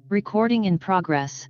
Recording in progress.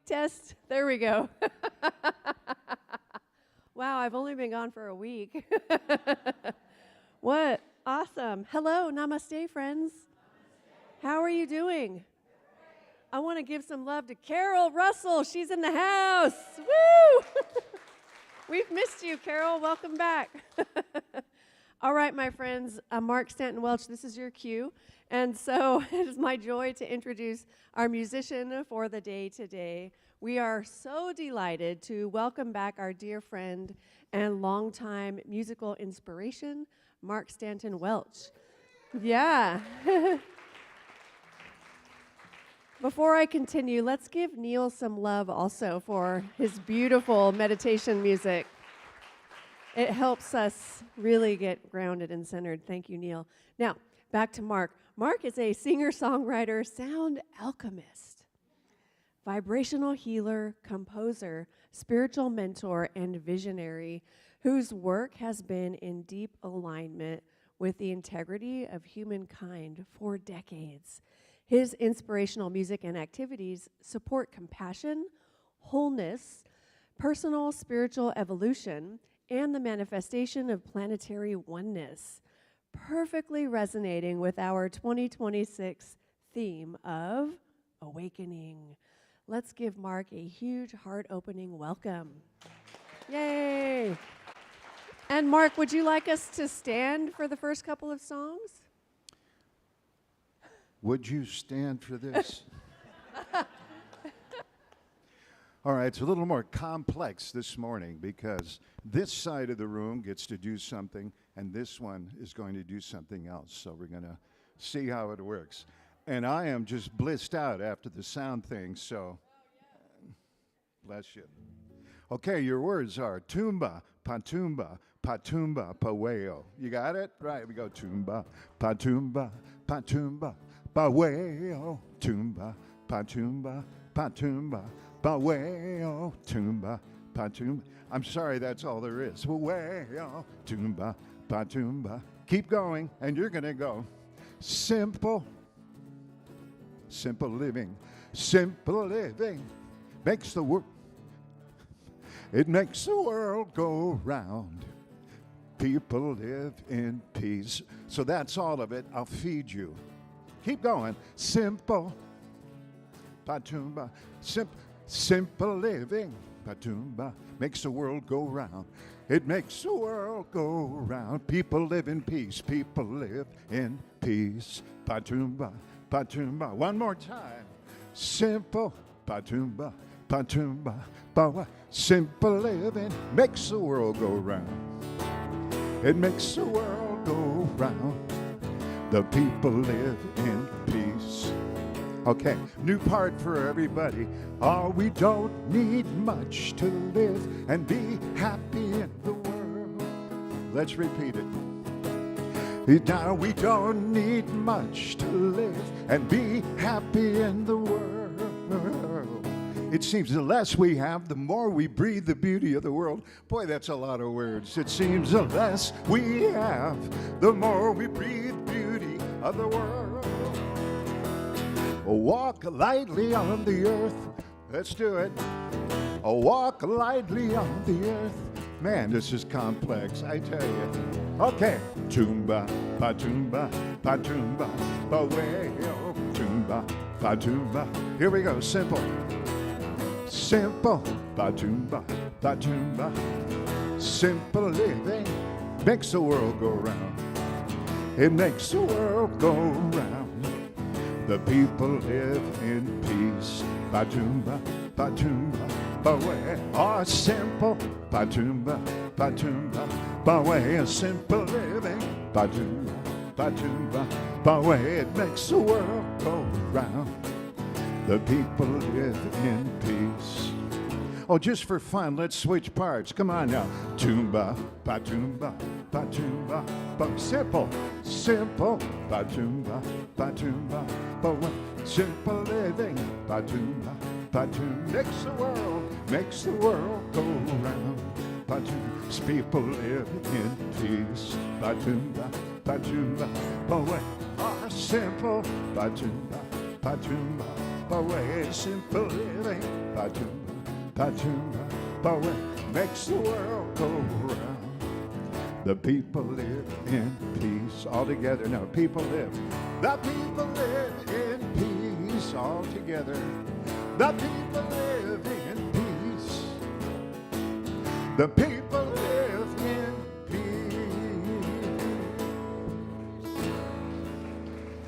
Test. There we go. Wow, I've only been gone for a week. What? Awesome. Hello, namaste, friends. How are you doing? I want to give some love to Carol Russell. She's in the house. Woo! We've missed you, Carol. Welcome back. All right, my friends, Mark Stanton Welch, this is your cue. And so it is my joy to introduce our musician for the day today. We are so delighted to welcome back our dear friend and longtime musical inspiration, Mark Stanton Welch. Yeah. Before I continue, let's give Neil some love also for his beautiful meditation music. It helps us really get grounded and centered. Thank you, Neil. Now, back to Mark. Mark is a singer-songwriter, sound alchemist, vibrational healer, composer, spiritual mentor, and visionary whose work has been in deep alignment with the integrity of humankind for decades. His inspirational music and activities support compassion, wholeness, personal spiritual evolution, and the manifestation of planetary oneness, perfectly resonating with our 2026 theme of awakening. Let's give Mark a huge heart-opening welcome. Yay! And Mark, would you like us to stand for the first couple of songs? Would you stand for this? All right, it's a little more complex this morning because this side of the room gets to do something and this one is going to do something else. So we're going to see how it works. And I am just blissed out after the sound thing, so bless you. Okay, your words are tumba, patumba, patumba, paweo. You got it? Right, we go tumba, patumba, patumba, paweo, tumba, patumba, patumba, paweo, tumba, patumba. I'm sorry, that's all there is. Paweo, tumba, patumba. Keep going, and you're going to go. Simple, simple living makes the world. It makes the world go round. People live in peace. So that's all of it. I'll feed you. Keep going. Simple. Patumba. Simple living. Patumba. Makes the world go round. It makes the world go round. People live in peace. People live in peace. Patumba. Patumba. One more time. Simple. Patumba. Patumba. Bawa. Simple living makes the world go round. It makes the world go round. The people live in peace. Okay, new part for everybody. Oh, we don't need much to live and be happy in the world. Let's repeat it. Now we don't need much to live and be happy in the world. It seems the less we have, the more we breathe the beauty of the world. Boy, that's a lot of words. It seems the less we have, the more we breathe beauty of the world. Walk lightly on the earth. Let's do it. Walk lightly on the earth. Man, this is complex, I tell you. Okay. Tumba, patumba, patumba, paweo, tumba, patumba. Here we go, simple. Simple, patumba, patumba. Simple living makes the world go round. It makes the world go round. The people live in peace. Patumba, patumba, bawe. Oh, simple, patumba, patumba, bawe. Simple living, patumba, patumba, bawe. It makes the world go round. The people live in peace. Oh, just for fun, let's switch parts. Come on now. Tumba, patumba, patumba, but simple, simple, patumba, patumba, but simple living, patumba, patumba, makes the world go round. Patumba, people live in peace. Patumba, patumba, but simple, patumba, patumba. away, simple living, ba-doom, ba-doom, away, makes the world go round. The people live in peace all together. Now, people live. The people live in peace all together. The people live in peace. The people live in peace.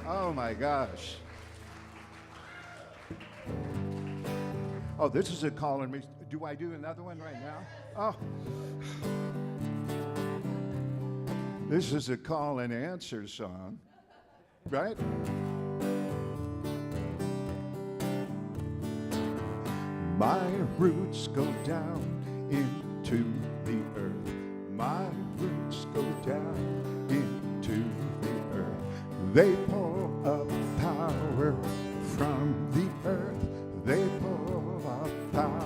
Oh my gosh. Oh, this is a call on me. Do I do another one right now? Oh. This is a call and answer song, right? My roots go down into the earth. My roots go down into the earth. They pull up power from the earth. They pull up power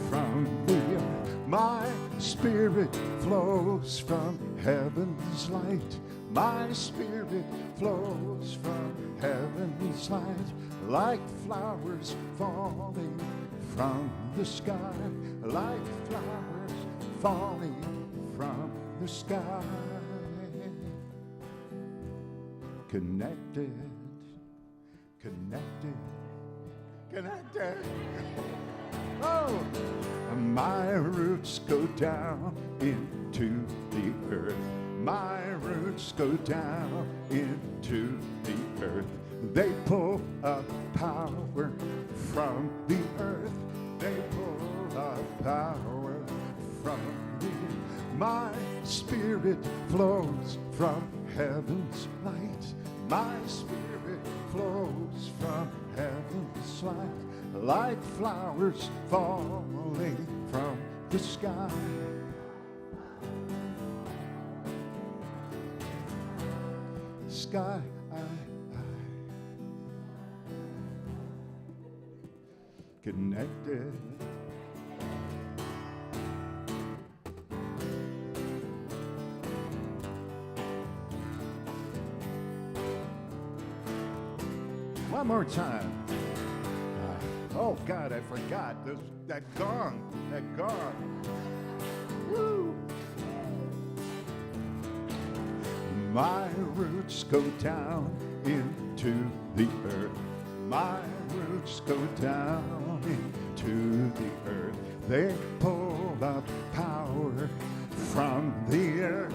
from the earth. My spirit flows from heaven's light. My spirit flows from heaven's light, like flowers falling from the sky, like flowers falling from the sky. Connected, connected, connected. Oh, my roots go down into the earth. My roots go down into the earth. They pull up power from the earth. They pull up power from the earth. My spirit flows from heaven's light. My spirit flows from heaven's light, like flowers falling from the sky. Sky, connected. One more time. Oh God, I forgot that gong. That gong. Woo! My roots go down into the earth. My roots go down into the earth. They pull up power from the earth.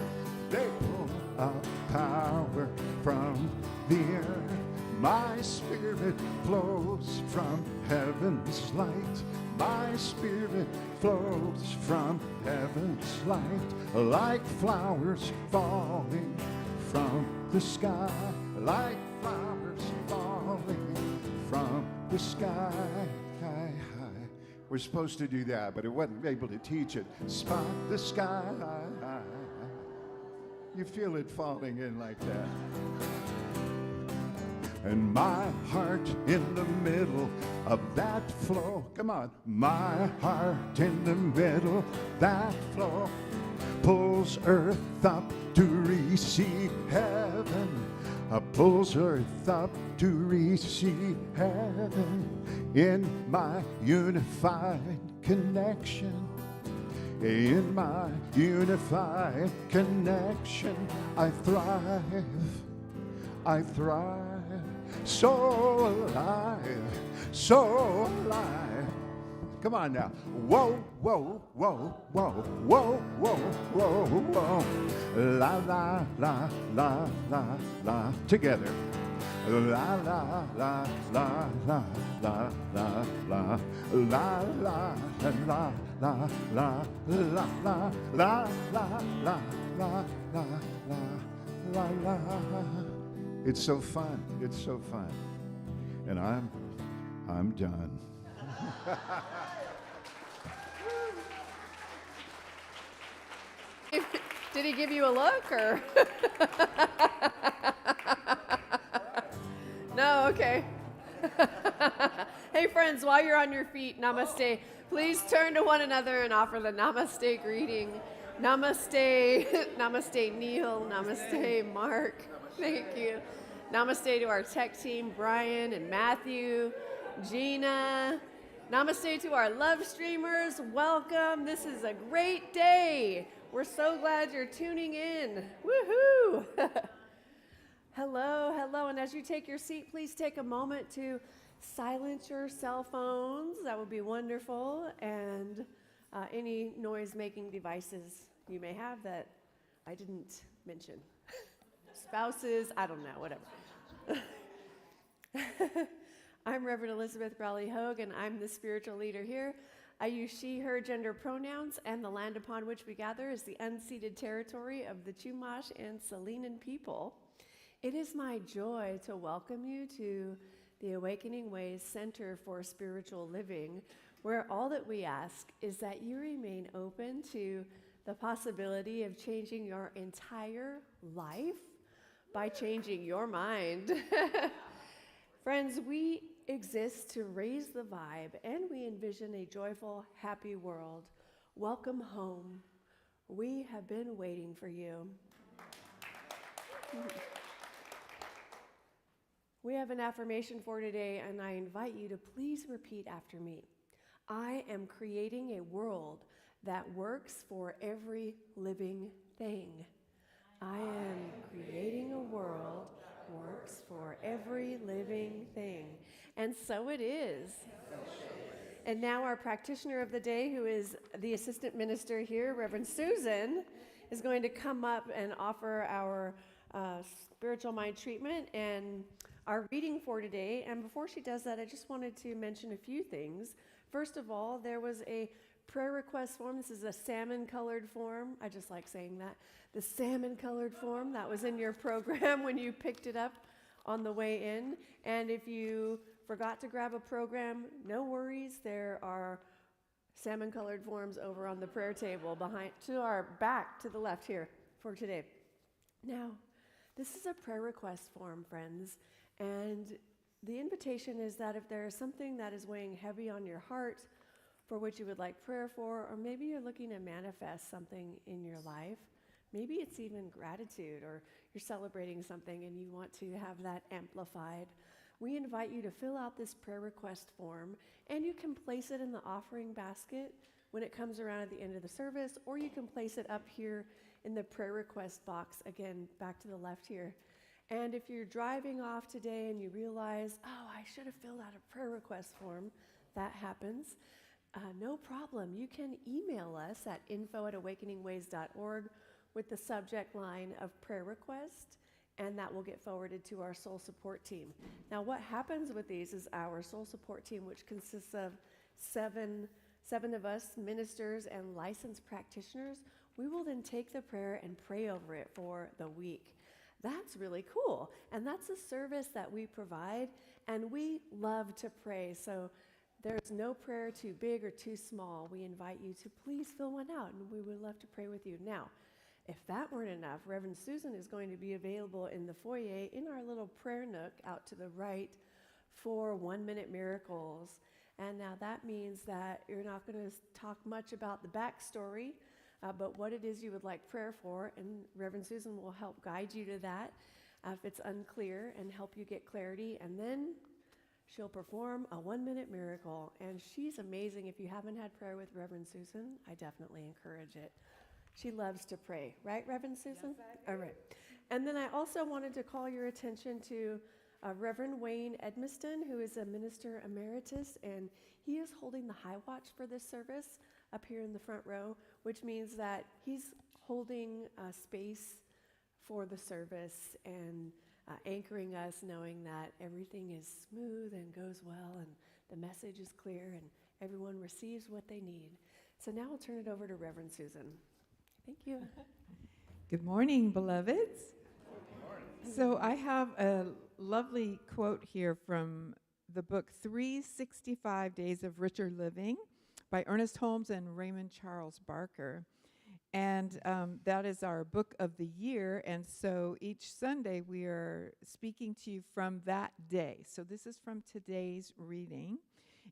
They pull up power from the earth. My spirit flows from heaven's light. My spirit flows from heaven's light, like flowers falling from the sky, like flowers falling from the sky. We're supposed to do that, but I wasn't able to teach it. Spot the sky. You feel it falling in like that. And my heart in the middle of that flow. Come on. My heart in the middle, that flow pulls earth up to receive heaven. Pulls earth up to receive heaven. In my unified connection. In my unified connection, I thrive. I thrive. So alive, so alive. Come on now. Whoa, whoa, whoa, whoa, whoa, whoa, whoa, whoa. La, la, la, la, la, la. Together. La, la, la, la, la, la, la, la. La, la, la, la, la, la, la, la, la, la, la, la, la, la. It's so fun. It's so fun. And I'm done. Did he give you a look or? No, okay. Hey friends, while you're on your feet, namaste. Please turn to one another and offer the namaste greeting. Namaste, namaste Neil, namaste Mark. Thank you. Namaste to our tech team, Brian and Matthew, Gina. Namaste to our love streamers. Welcome. This is a great day. We're so glad you're tuning in. Woohoo! Hello, hello. And as you take your seat, please take a moment to silence your cell phones. That would be wonderful. And any noise-making devices you may have that I didn't mention. Spouses, I don't know, whatever. I'm Reverend Elizabeth Rowley Hogue, and I'm the spiritual leader here. I use she, her gender pronouns, and the land upon which we gather is the unceded territory of the Chumash and Salinan people. It is my joy to welcome you to the Awakening Ways Center for Spiritual Living, where all that we ask is that you remain open to the possibility of changing your entire life by changing your mind. Friends, we exist to raise the vibe, and we envision a joyful, happy world. Welcome home. We have been waiting for you. We have an affirmation for today, and I invite you to please repeat after me. I am creating a world that works for every living thing. I am creating a world that works for every living thing. And so it is. And now our practitioner of the day, who is the assistant minister here, Reverend Susan, is going to come up and offer our spiritual mind treatment and our reading for today. And before she does that, I just wanted to mention a few things. First of all, there was a prayer request form. This is a salmon-colored form. I just like saying that. The salmon-colored form that was in your program when you picked it up on the way in. And if you forgot to grab a program, no worries. There are salmon-colored forms over on the prayer table behind, to our back, to the left here for today. Now, this is a prayer request form, friends. And the invitation is that if there is something that is weighing heavy on your heart for which you would like prayer for, or maybe you're looking to manifest something in your life, maybe it's even gratitude, or you're celebrating something and you want to have that amplified, we invite you to fill out this prayer request form, and you can place it in the offering basket when it comes around at the end of the service, or you can place it up here in the prayer request box, again, back to the left here. And if you're driving off today and you realize, oh, I should have filled out a prayer request form, that happens. No problem. You can email us at info@awakeningways.org with the subject line of prayer request, and that will get forwarded to our soul support team. Now, what happens with these is our soul support team, which consists of seven of us, ministers and licensed practitioners, we will then take the prayer and pray over it for the week. That's really cool. And that's a service that we provide, and we love to pray. So there's no prayer too big or too small. We invite you to please fill one out, and we would love to pray with you. Now, if that weren't enough, Reverend Susan is going to be available in the foyer in our little prayer nook out to the right for 1-minute miracles. And now that means that you're not going to talk much about the backstory, but what it is you would like prayer for, and Reverend Susan will help guide you to that if it's unclear and help you get clarity. And then she'll perform a 1-minute miracle, and she's amazing. If you haven't had prayer with Reverend Susan, I definitely encourage it. She loves to pray. Right, Reverend Susan? Yes, I do. All right. And then I also wanted to call your attention to Reverend Wayne Edmiston, who is a minister emeritus, and he is holding the high watch for this service up here in the front row, which means that he's holding space for the service and anchoring us, knowing that everything is smooth and goes well and the message is clear and everyone receives what they need. So now I'll turn it over to Reverend Susan. Thank you. Good morning, beloveds. Good morning. So I have a lovely quote here from the book 365 Days of Richer Living by Ernest Holmes and Raymond Charles Barker. And that is our book of the year. And so each Sunday we are speaking to you from that day. So this is from today's reading.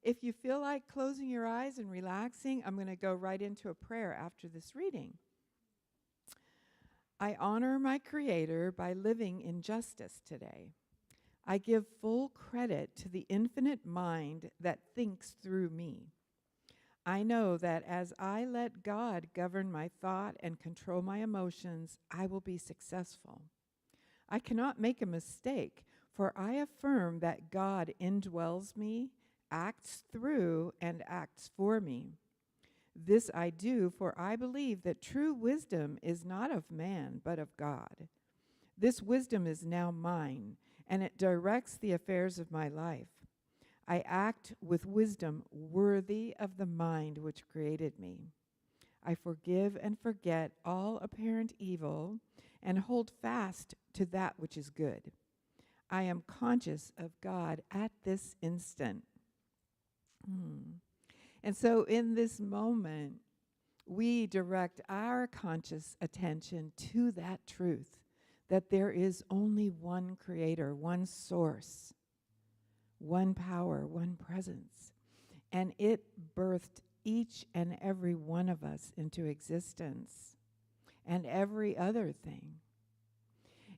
If you feel like closing your eyes and relaxing, I'm going to go right into a prayer after this reading. I honor my Creator by living in justice today. I give full credit to the infinite mind that thinks through me. I know that as I let God govern my thought and control my emotions, I will be successful. I cannot make a mistake, for I affirm that God indwells me, acts through, and acts for me. This I do, for I believe that true wisdom is not of man, but of God. This wisdom is now mine, and it directs the affairs of my life. I act with wisdom worthy of the mind which created me. I forgive and forget all apparent evil and hold fast to that which is good. I am conscious of God at this instant. And so in this moment, we direct our conscious attention to that truth, that there is only one creator, one source, one power, one presence. And it birthed each and every one of us into existence and every other thing.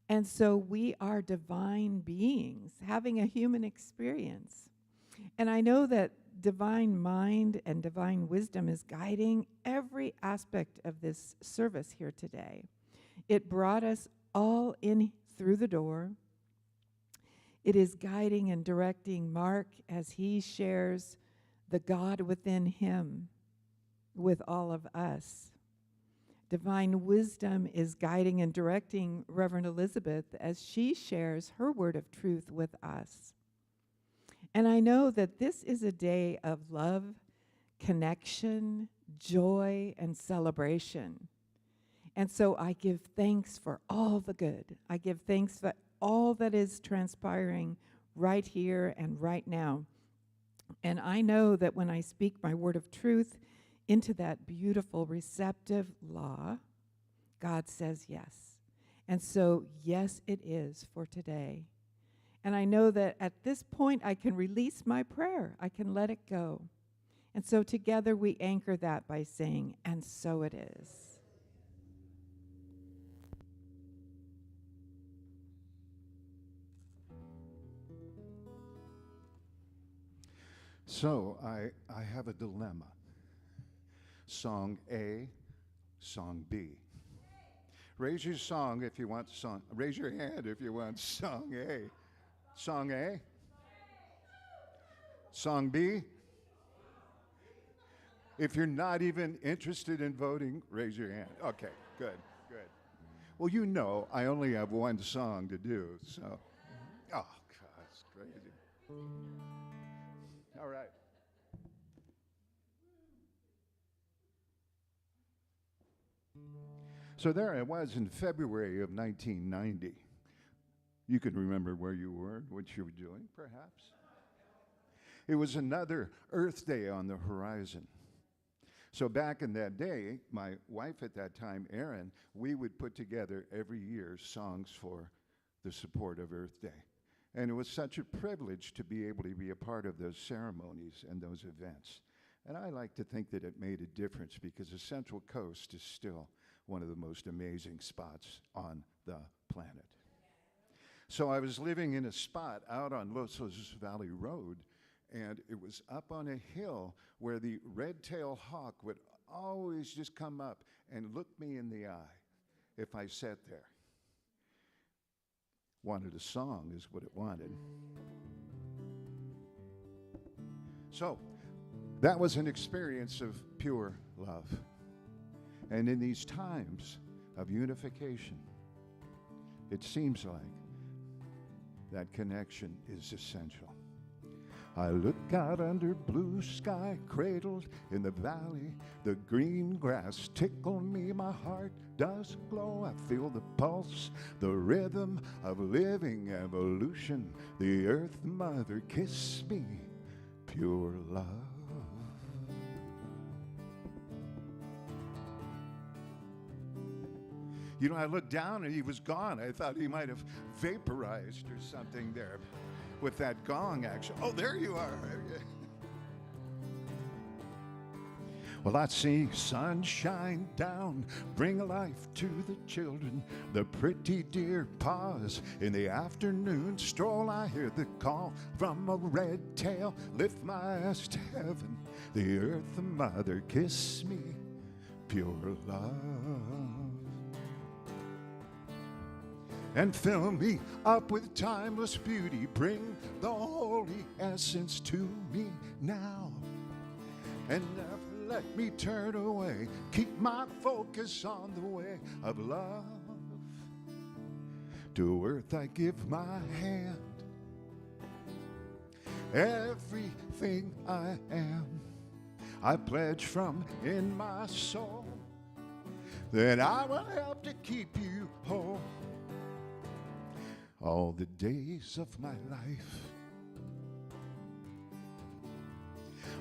And so we are divine beings having a human experience. And I know that divine mind and divine wisdom is guiding every aspect of this service here today. It brought us all in through the door. It is guiding and directing Mark as he shares the God within him with all of us. Divine wisdom is guiding and directing Reverend Elizabeth as she shares her word of truth with us. And I know that this is a day of love, connection, joy, and celebration. And so I give thanks for all the good. I give thanks for all that is transpiring right here and right now. And I know that when I speak my word of truth into that beautiful, receptive law, God says yes. And so, yes, it is for today. And I know that at this point I can release my prayer. I can let it go. And so together we anchor that by saying, and so it is. So I have a dilemma. Song A, song B. Raise your song if you want song. Raise your hand if you want song A. Song A? Song B? If you're not even interested in voting, raise your hand. Okay, good, good. Well, you know, I only have one song to do, so. Oh, God, it's crazy. All right. So there I was in February of 1990. You can remember where you were, what you were doing, perhaps. It was another Earth Day on the horizon. So back in that day, my wife at that time, Erin, we would put together every year songs for the support of Earth Day. And it was such a privilege to be able to be a part of those ceremonies and those events. And I like to think that it made a difference because the Central Coast is still one of the most amazing spots on the planet. So I was living in a spot out on Los Osos Valley Road, and it was up on a hill where the red-tailed hawk would always just come up and look me in the eye if I sat there. Wanted a song is what it wanted. So that was an experience of pure love. And in these times of unification, it seems like that connection is essential. I look out under blue sky, cradled in the valley. The green grass tickle me, my heart does glow. I feel the pulse, the rhythm of living evolution. The earth mother kiss me, pure love. You know, I looked down and he was gone. I thought he might have vaporized or something there with that gong action. Oh, there you are. Well, I see sunshine down, bring life to the children. The pretty deer pause in the afternoon stroll. I hear the call from a red tail, lift my eyes to heaven. The earth mother kiss me, pure love. And fill me up with timeless beauty, bring the holy essence to me now. And never let me turn away, keep my focus on the way of love. To earth I give my hand, everything I am, I pledge from in my soul that I will help to keep you whole all the days of my life.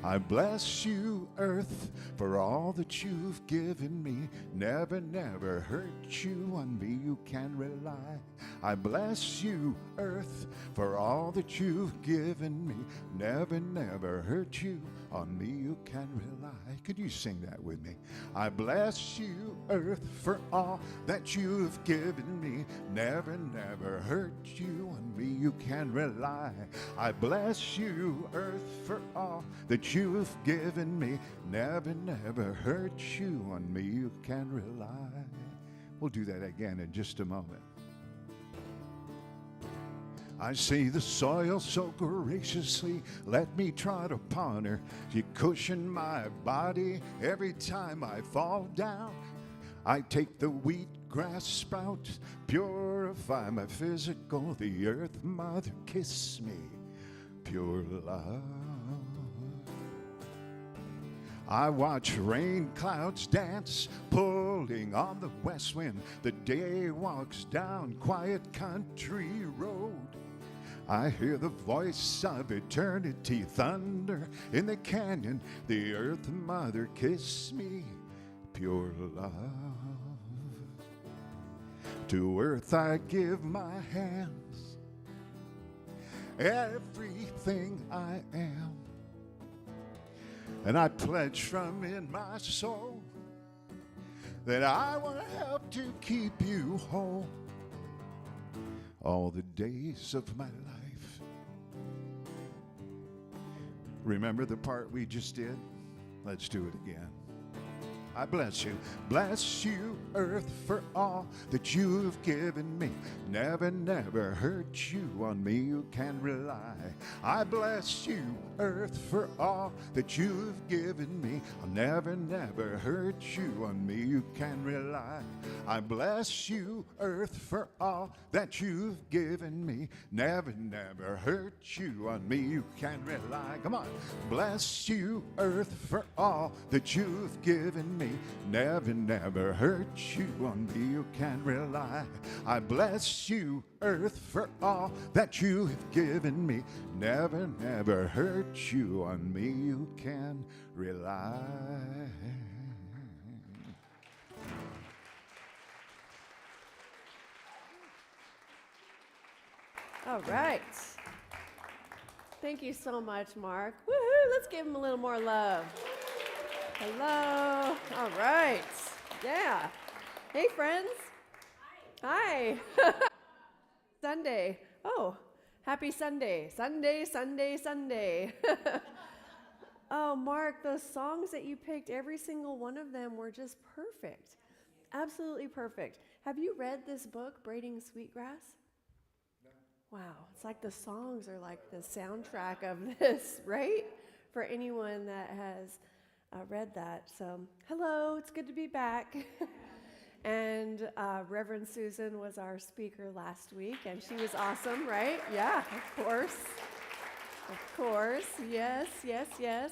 I bless you, earth, for all that you've given me. Never, never hurt you, on me you can rely. I bless you, earth, for all that you've given me. Never, never hurt you, on me you can rely. Could you sing that with me? I bless you, earth, for all that you've given me. Never, never hurt you, on me you can rely. I bless you, earth, for all that you've given me. Never, never hurt you, on me you can rely. We'll do that again in just a moment. I see the soil so graciously, let me trot upon her. You cushion my body every time I fall down. I take the wheatgrass sprout, purify my physical. The earth mother kiss me, pure love. I watch rain clouds dance, pulling on the west wind. The day walks down quiet country road. I hear the voice of eternity thunder in the canyon. The earth mother kiss me, pure love. To earth I give my hands, everything I am. And I pledge from in my soul that I will help to keep you whole all the days of my life. Remember the part we just did? Let's do it again. I bless you, earth, for all that you've given me. Never, never hurt you, on me you can rely. I bless you, earth, for all that you've given me. I'll never, never hurt you, on me you can rely. I bless you, earth, for all that you've given me. Never, never hurt you, on me you can rely. Come on. Bless you, earth, for all that you've given me. Never, never hurt you, on me you can rely. I bless you, earth, for all that you have given me. Never, never hurt you, on me you can rely. All right. Thank you so much, Mark. Woohoo! Let's give him a little more love. Hello. All right. Yeah. Hey, friends. Hi. Sunday. Oh, happy Sunday. Sunday, Sunday, Sunday. Oh, Mark, those songs that you picked, every single one of them were just perfect. Absolutely perfect. Have you read this book, Braiding Sweetgrass? Wow, it's like the songs are like the soundtrack of this, right? For anyone that has read that. So, hello, it's good to be back. And Reverend Susan was our speaker last week, and she was awesome, right? Yeah, of course. Of course, yes, yes, yes.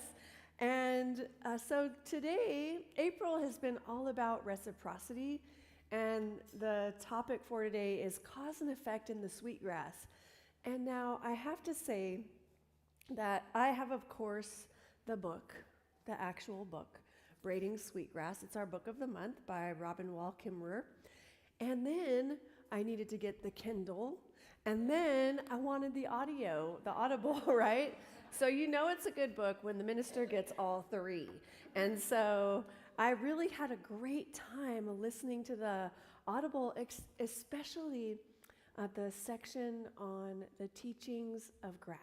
And so today, April has been all about reciprocity. And the topic for today is cause and effect in the sweetgrass. And now I have to say that I have, of course, the book, the actual book, Braiding Sweetgrass. It's our book of the month by Robin Wall Kimmerer. And then I needed to get the Kindle. And then I wanted the audio, the Audible, right? So you know it's a good book when the minister gets all three. And so I really had a great time listening to the Audible, especially the section on the teachings of grass.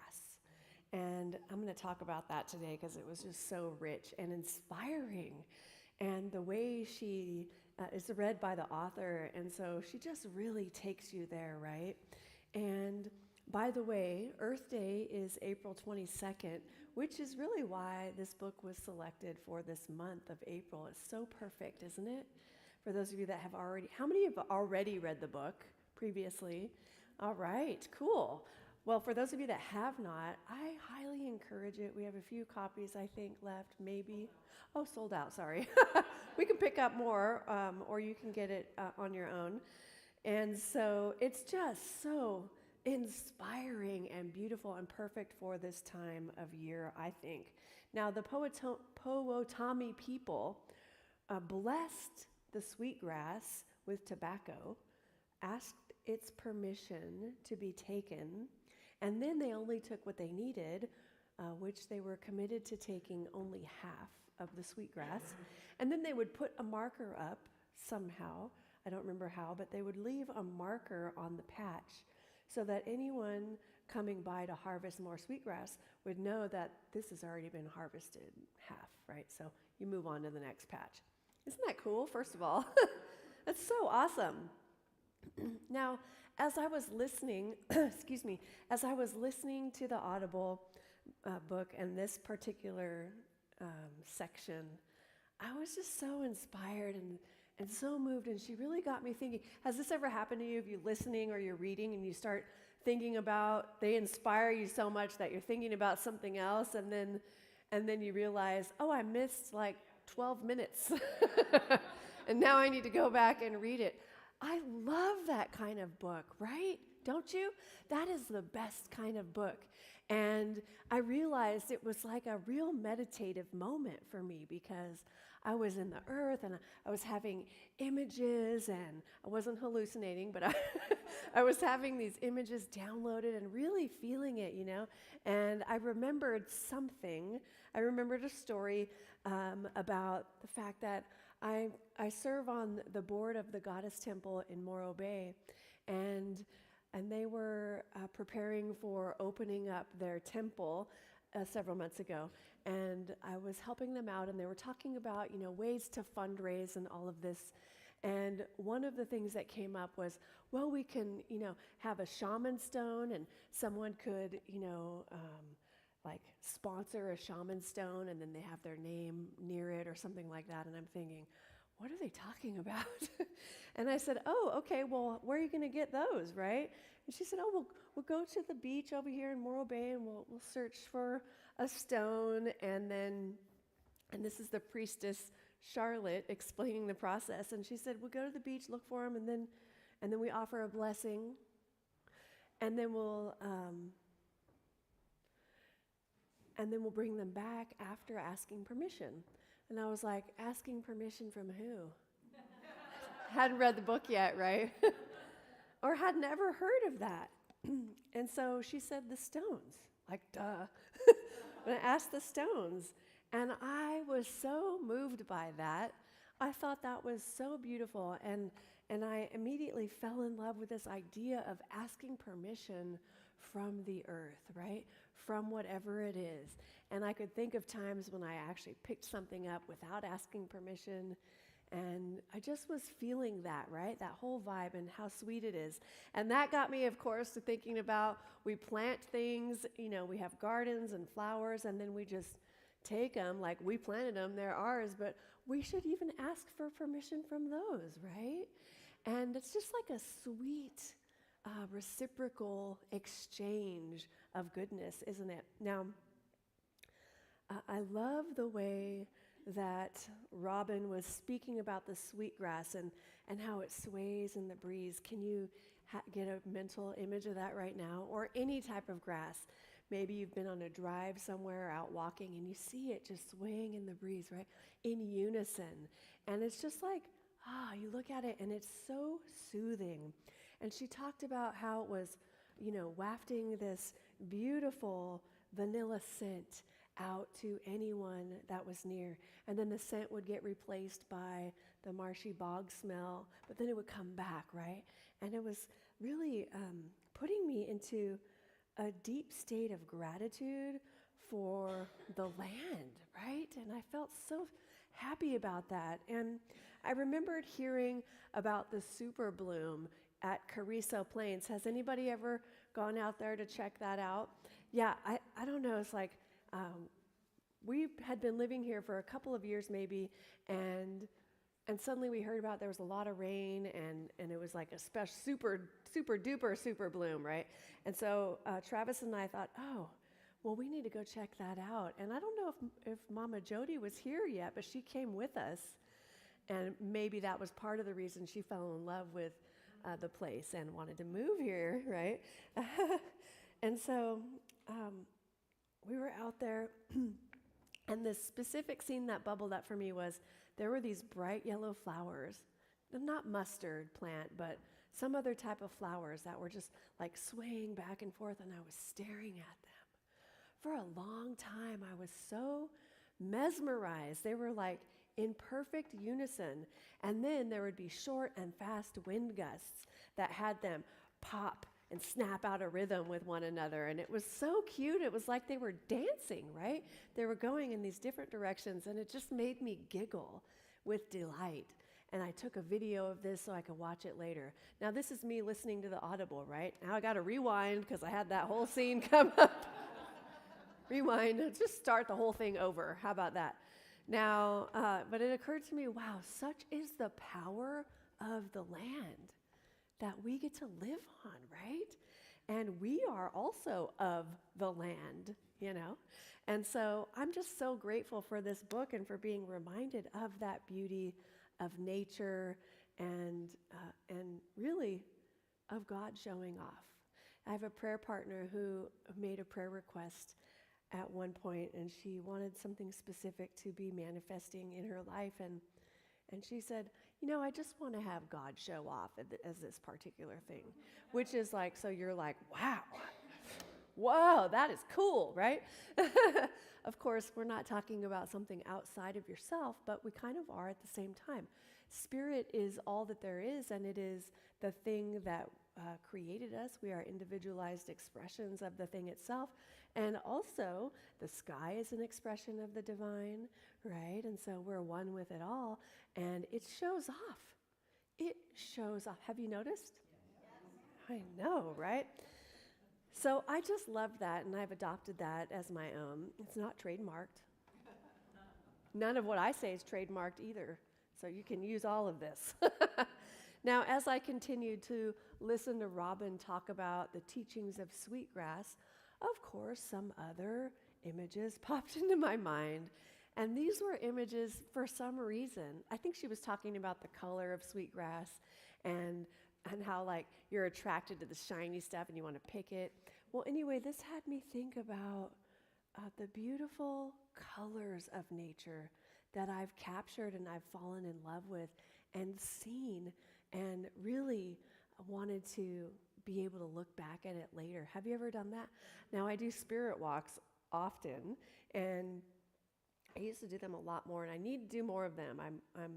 And I'm going to talk about that today because it was just so rich and inspiring. And the way she is read by the author, and so she just really takes you there, right? And by the way, Earth Day is April 22nd, which is really why this book was selected for this month of April. It's so perfect, isn't it? For those of you that have already, how many have already read the book previously? All right, cool. Well, for those of you that have not, I highly encourage it. We have a few copies, I think, left, maybe. Oh, sold out, sorry. We can pick up more, or you can get it on your own. And so it's just so inspiring and beautiful and perfect for this time of year, I think. Now, the Powhatan people blessed the sweetgrass with tobacco, asked its permission to be taken, and then they only took what they needed, which they were committed to taking only half of the sweetgrass. And then they would put a marker up somehow. I don't remember how, but they would leave a marker on the patch so that anyone coming by to harvest more sweetgrass would know that this has already been harvested half, right? So you move on to the next patch. Isn't that cool, first of all? That's so awesome. Now, as I was listening, as I was listening to the Audible book and this particular section, I was just so inspired and so moved, and she really got me thinking. Has this ever happened to you? If you're listening or you're reading and you start thinking about, they inspire you so much that you're thinking about something else, and then you realize, oh, I missed like 12 minutes, and now I need to go back and read it. I love that kind of book, right? Don't you? That is the best kind of book. And I realized it was like a real meditative moment for me because I was in the earth and I was having images, and I wasn't hallucinating, but I was having these images downloaded and really feeling it, you know? And I remembered something. I remembered a story about the fact that I serve on the board of the Goddess Temple in Morro Bay, and they were preparing for opening up their temple several months ago, and I was helping them out, and they were talking about, you know, ways to fundraise and all of this. And one of the things that came up was, well, we can, you know, have a shaman stone, and someone could, you know, like sponsor a shaman stone, and then they have their name near it or something like that. And I'm thinking, what are they talking about? And I said, oh, okay, well, where are you going to get those, right? And she said, oh, we'll go to the beach over here in Morro Bay, and we'll search for a stone. And this is the priestess Charlotte explaining the process. And she said, we'll go to the beach, look for them, and then we offer a blessing, and then we'll bring them back after asking permission. And I was like, asking permission from who? Hadn't read the book yet, right? Or had never heard of that. And so she said, the stones. Like, duh. But I asked the stones. And I was so moved by that. I thought that was so beautiful. And I immediately fell in love with this idea of asking permission from the earth, right? From whatever it is. And I could think of times when I actually picked something up without asking permission, and I just was feeling that, right? That whole vibe and how sweet it is. And that got me, of course, to thinking about, we plant things, you know, we have gardens and flowers, and then we just take them, like we planted them, they're ours, but we should even ask for permission from those, right? And it's just like a sweet reciprocal exchange of goodness, isn't it? Now, I love the way that Robin was speaking about the sweetgrass and how it sways in the breeze. Can you get a mental image of that right now? Or any type of grass. Maybe you've been on a drive somewhere out walking and you see it just swaying in the breeze, right? In unison. And it's just like, you look at it and it's so soothing. And she talked about how it was, you know, wafting this beautiful vanilla scent out to anyone that was near. And then the scent would get replaced by the marshy bog smell, but then it would come back, right? And it was really putting me into a deep state of gratitude for the land, right? And I felt so happy about that. And I remembered hearing about the super bloom at Carrizo Plains. Has anybody ever gone out there to check that out? Yeah, I don't know. It's like we had been living here for a couple of years maybe, and suddenly we heard about there was a lot of rain, and it was like a special super duper super bloom, right? And so Travis and I thought, oh, well, we need to go check that out. And I don't know if Mama Jody was here yet, but she came with us, and maybe that was part of the reason she fell in love with the place and wanted to move here, right? And so we were out there, and the specific scene that bubbled up for me was there were these bright yellow flowers, not mustard plant, but some other type of flowers that were just like swaying back and forth, and I was staring at them. For a long time, I was so mesmerized. They were like in perfect unison. And then there would be short and fast wind gusts that had them pop and snap out a rhythm with one another. And it was so cute. It was like they were dancing, right? They were going in these different directions, and it just made me giggle with delight. And I took a video of this so I could watch it later. Now, this is me listening to the audible, right? Now I got to rewind because I had that whole scene come up. Rewind, just start the whole thing over. How about that? Now, but it occurred to me, wow, such is the power of the land that we get to live on, right? And we are also of the land, you know? And so I'm just so grateful for this book and for being reminded of that beauty of nature and really of God showing off. I have a prayer partner who made a prayer request at one point, and she wanted something specific to be manifesting in her life, and she said, you know, I just want to have God show off as this particular thing, which is like, so you're like, wow, whoa, that is cool, right? Of course, we're not talking about something outside of yourself, but we kind of are at the same time. Spirit is all that there is, and it is the thing that created us. We are individualized expressions of the thing itself. And also, the sky is an expression of the divine, right? And so we're one with it all, and it shows off. It shows off. Have you noticed? Yes. I know, right? So I just love that, and I've adopted that as my own. It's not trademarked. None of what I say is trademarked either, so you can use all of this. Now, as I continued to listen to Robin talk about the teachings of Sweetgrass, of course, some other images popped into my mind. And these were images for some reason. I think she was talking about the color of Sweetgrass and how, like, you're attracted to the shiny stuff and you want to pick it. Well, anyway, this had me think about the beautiful colors of nature that I've captured and I've fallen in love with and seen and really wanted to be able to look back at it later. Have you ever done that? Now, I do spirit walks often, and I used to do them a lot more, and I need to do more of them. I'm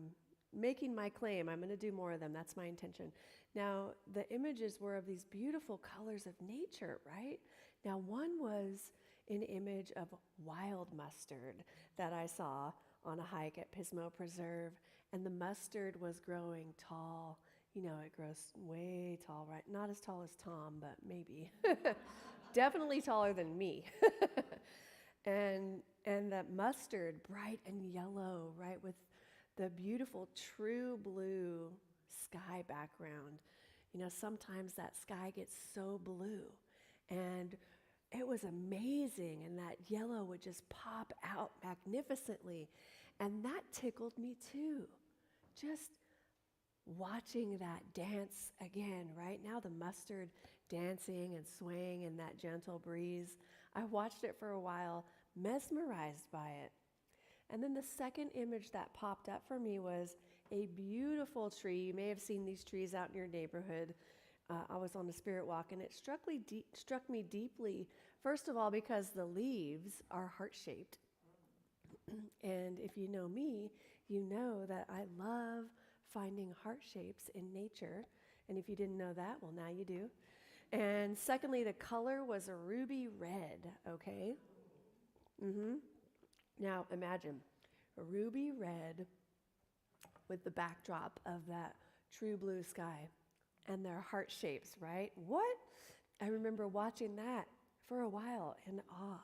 making my claim. I'm going to do more of them. That's my intention. Now, the images were of these beautiful colors of nature, right? Now, one was an image of wild mustard that I saw on a hike at Pismo Preserve, and the mustard was growing tall. You know, it grows way tall, right? Not as tall as Tom, but maybe. Definitely taller than me. And that mustard, bright and yellow, right, with the beautiful true blue sky background. You know, sometimes that sky gets so blue, and it was amazing, and that yellow would just pop out magnificently, and that tickled me too. Just watching that dance again, right? Now the mustard dancing and swaying in that gentle breeze. I watched it for a while, mesmerized by it. And then the second image that popped up for me was a beautiful tree. You may have seen these trees out in your neighborhood. I was on a spirit walk, and it struck me deeply First of all, because the leaves are heart-shaped. And if you know me, you know that I love finding heart shapes in nature. And if you didn't know that, well, now you do. And secondly, the color was a ruby red, okay? Now imagine a ruby red with the backdrop of that true blue sky and their heart shapes, right? What? I remember watching that for a while in awe,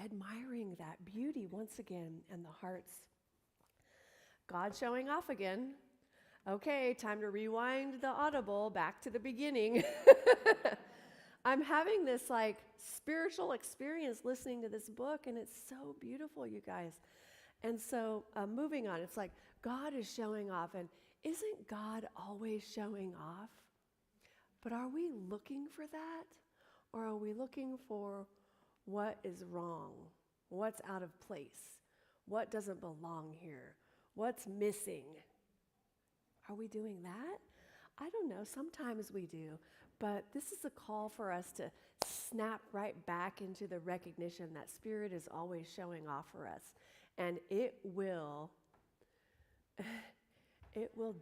admiring that beauty once again and the hearts. God showing off again. Okay, time to rewind the audible back to the beginning. I'm having this like spiritual experience listening to this book, and it's so beautiful, you guys. And so moving on, it's like God is showing off, and isn't God always showing off? But are we looking for that? Or are we looking for what is wrong? What's out of place? What doesn't belong here? What's missing? Are we doing that? I don't know. Sometimes we do. But this is a call for us to snap right back into the recognition that Spirit is always showing off for us. And it will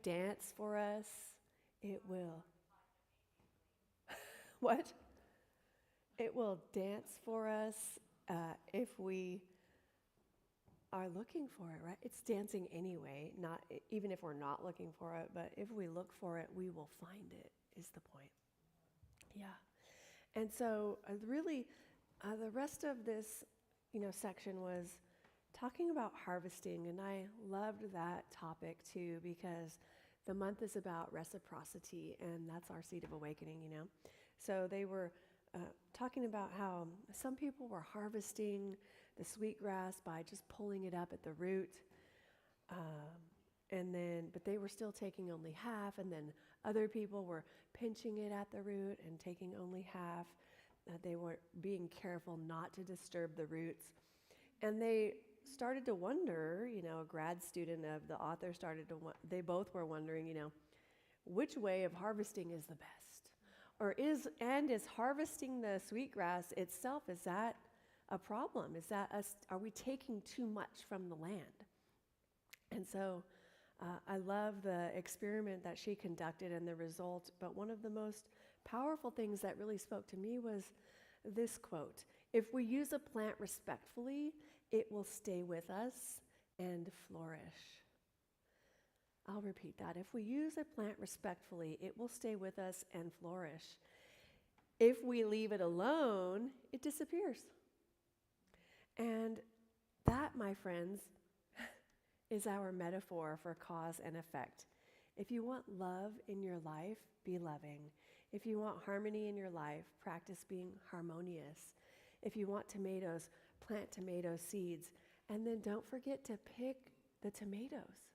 dance for us. It will. What? It will dance for us if we are looking for it, right? It's dancing anyway, not even if we're not looking for it, but if we look for it, we will find it, is the point. Yeah. And so really, the rest of this, section was talking about harvesting, and I loved that topic too, because the month is about reciprocity, and that's our seed of awakening, So they were talking about how some people were harvesting the sweetgrass by just pulling it up at the root, but they were still taking only half, and then other people were pinching it at the root and taking only half. They were being careful not to disturb the roots, and they started to wonder. A grad student of the author they both were wondering, which way of harvesting is the best, or is harvesting the sweetgrass itself, is that a problem? Is that us? Are we taking too much from the land? And so I love the experiment that she conducted and the result, but one of the most powerful things that really spoke to me was this quote: "If we use a plant respectfully, it will stay with us and flourish." I'll repeat that. If we use a plant respectfully, it will stay with us and flourish. If we leave it alone, it disappears. And that, my friends, is our metaphor for cause and effect. If you want love in your life, be loving. If you want harmony in your life, practice being harmonious. If you want tomatoes, plant tomato seeds. And then don't forget to pick the tomatoes.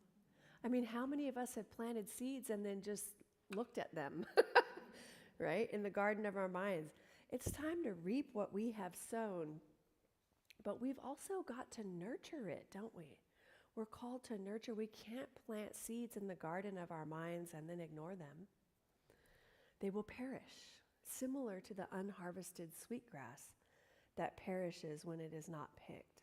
I mean, how many of us have planted seeds and then just looked at them, right? In the garden of our minds. It's time to reap what we have sown. But we've also got to nurture it, don't we? We're called to nurture. We can't plant seeds in the garden of our minds and then ignore them. They will perish, similar to the unharvested sweetgrass that perishes when it is not picked.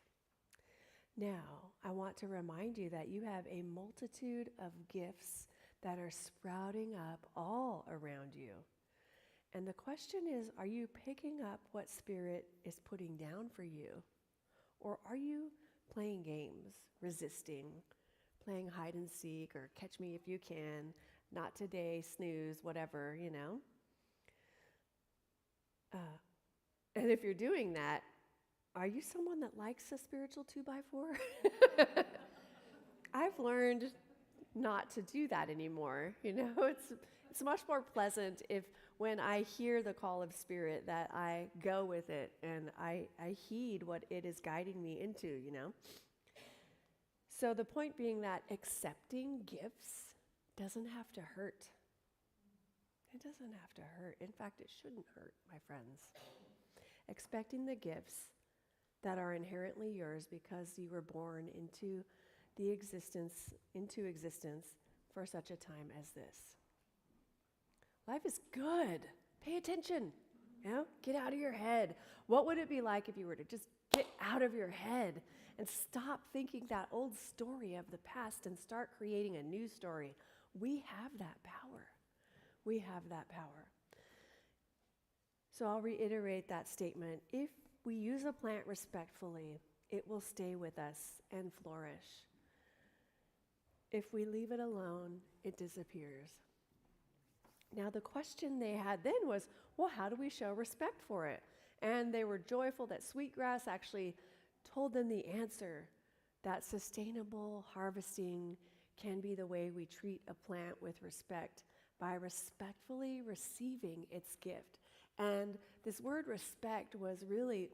Now, I want to remind you that you have a multitude of gifts that are sprouting up all around you. And the question is, are you picking up what Spirit is putting down for you? Or are you playing games, resisting, playing hide and seek, or catch me if you can, not today, snooze, whatever, And if you're doing that, are you someone that likes a spiritual 2x4? I've learned not to do that anymore. It's much more pleasant if when I hear the call of Spirit that I go with it and I heed what it is guiding me into, So the point being that accepting gifts doesn't have to hurt. It doesn't have to hurt. In fact, it shouldn't hurt, my friends. Expecting the gifts that are inherently yours because you were born into existence for such a time as this. Life is good. Pay attention. Get out of your head. What would it be like if you were to just get out of your head and stop thinking that old story of the past and start creating a new story? We have that power. We have that power. So I'll reiterate that statement. If we use a plant respectfully, it will stay with us and flourish. If we leave it alone, it disappears. Now, the question they had then was, well, how do we show respect for it? And they were joyful that Sweetgrass actually told them the answer, that sustainable harvesting can be the way we treat a plant with respect by respectfully receiving its gift. And this word respect was really,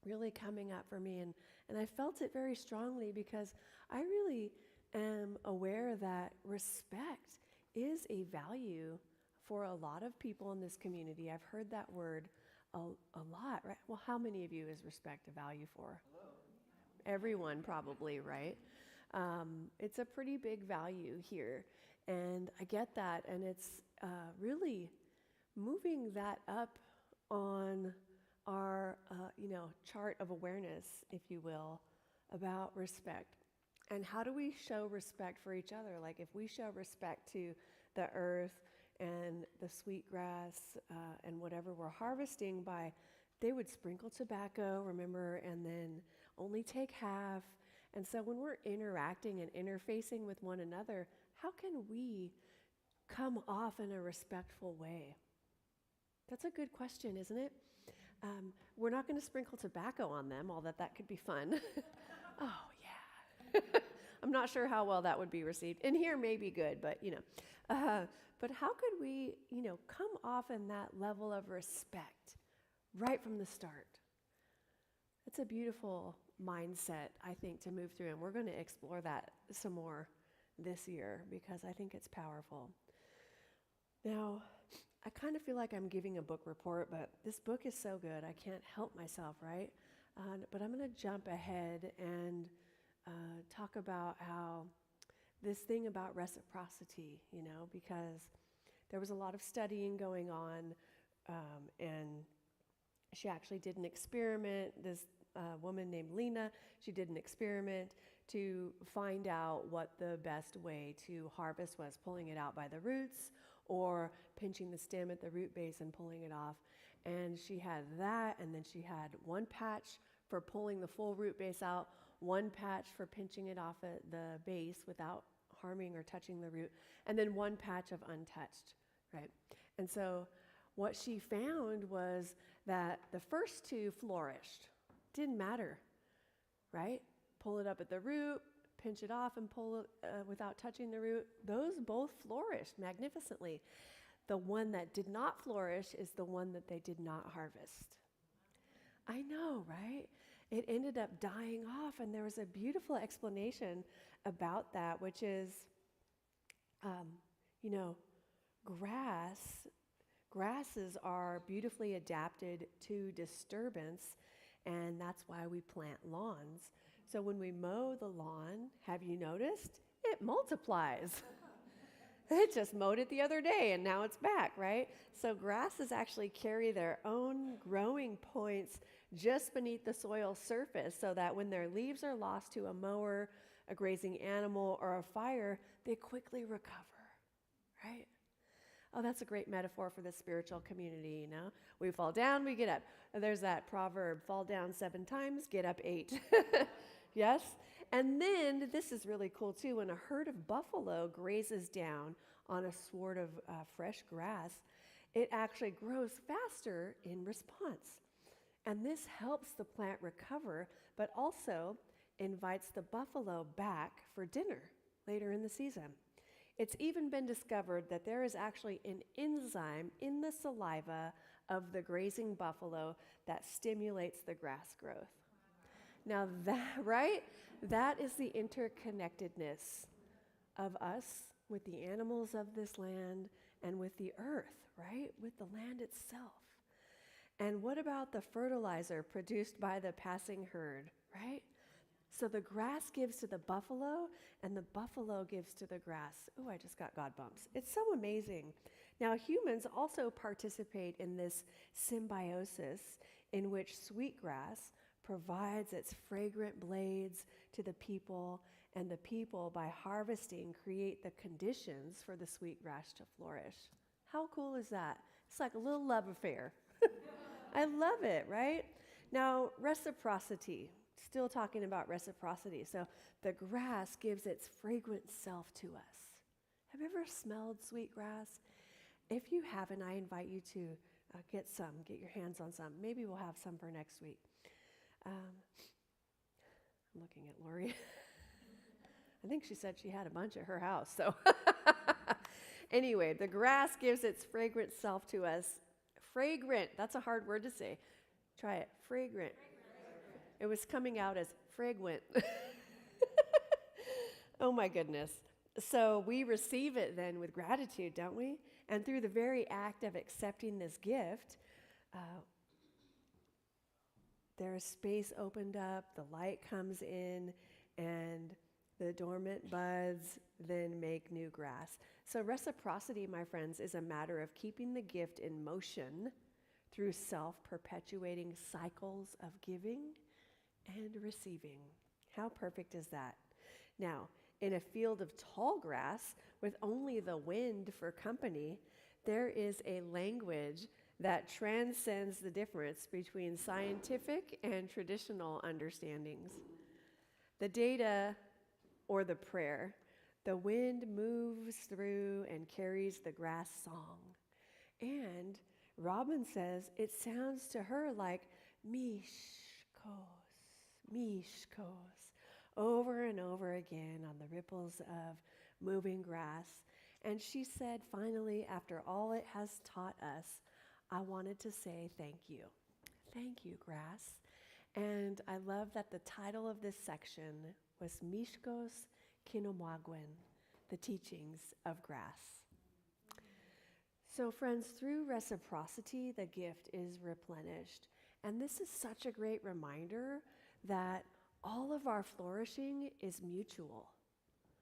really coming up for me. And I felt it very strongly because I really am aware that respect is a value for a lot of people in this community. I've heard that word a lot, right? Well, how many of you is respect a value for? Hello. Everyone probably, right? It's a pretty big value here, and I get that, and it's really moving that up on our, chart of awareness, if you will, about respect. And how do we show respect for each other? Like if we show respect to the earth and the sweetgrass and whatever we're harvesting by, they would sprinkle tobacco, remember, and then only take half. And so when we're interacting and interfacing with one another, how can we come off in a respectful way? That's a good question, isn't it? We're not going to sprinkle tobacco on them, although that could be fun. Oh, yeah. I'm not sure how well that would be received. In here may be good, but, but how could we, come off in that level of respect right from the start? It's a beautiful mindset, I think, to move through, and we're going to explore that some more this year because I think it's powerful. Now, I kind of feel like I'm giving a book report, but this book is so good, I can't help myself, right? But I'm going to jump ahead and talk about how this thing about reciprocity, because there was a lot of studying going on, and she actually did an experiment. This woman named Lena, she did an experiment to find out what the best way to harvest was, pulling it out by the roots or pinching the stem at the root base and pulling it off. And she had that, and then she had one patch for pulling the full root base out, one patch for pinching it off at the base without harming or touching the root, and then one patch of untouched, right? And so what she found was that the first two flourished. Didn't matter, right? Pull it up at the root, pinch it off and pull it without touching the root. Those both flourished magnificently. The one that did not flourish is the one that they did not harvest. I know, right? It ended up dying off, and there was a beautiful explanation about that, which is, grasses are beautifully adapted to disturbance, and that's why we plant lawns. So when we mow the lawn, have you noticed? It multiplies. It just mowed it the other day, and now it's back, right? So grasses actually carry their own growing points just beneath the soil surface so that when their leaves are lost to a mower, a grazing animal, or a fire, they quickly recover, right? Oh, that's a great metaphor for the spiritual community, We fall down, we get up. There's that proverb, fall down 7 times, get up 8. Yes? And then, this is really cool too, when a herd of buffalo grazes down on a sward of fresh grass, it actually grows faster in response. And this helps the plant recover, but also invites the buffalo back for dinner later in the season. It's even been discovered that there is actually an enzyme in the saliva of the grazing buffalo that stimulates the grass growth. Now that is the interconnectedness of us with the animals of this land and with the earth, right? With the land itself. And what about the fertilizer produced by the passing herd, right? So the grass gives to the buffalo, and the buffalo gives to the grass. Oh, I just got God bumps. It's so amazing Now, humans also participate in this symbiosis in which sweetgrass provides its fragrant blades to the people, and the people, by harvesting, create the conditions for the sweetgrass to flourish. How cool is that? It's like a little love affair. I love it, right? Now, reciprocity. Still talking about reciprocity. So the grass gives its fragrant self to us. Have you ever smelled sweetgrass? If you haven't, I invite you to get your hands on some. Maybe we'll have some for next week. I'm looking at Lori. I think she said she had a bunch at her house. So anyway, the grass gives its fragrant self to us. Fragrant, that's a hard word to say. Try it, fragrant. It was coming out as fragrant. Oh my goodness. So we receive it then with gratitude, don't we? And through the very act of accepting this gift, there's space opened up, the light comes in, and the dormant buds then make new grass. So reciprocity, my friends, is a matter of keeping the gift in motion through self-perpetuating cycles of giving and receiving. How perfect is that? Now, in a field of tall grass with only the wind for company, there is a language that transcends the difference between scientific and traditional understandings. The data or the prayer, the wind moves through and carries the grass song. And Robin says it sounds to her like mishkos, over and over again on the ripples of moving grass. And she said, finally, after all it has taught us, I wanted to say thank you. Thank you, grass. And I love that the title of this section was Mishkos Kinomwagwen, the teachings of grass. So friends, through reciprocity, the gift is replenished. And this is such a great reminder that all of our flourishing is mutual.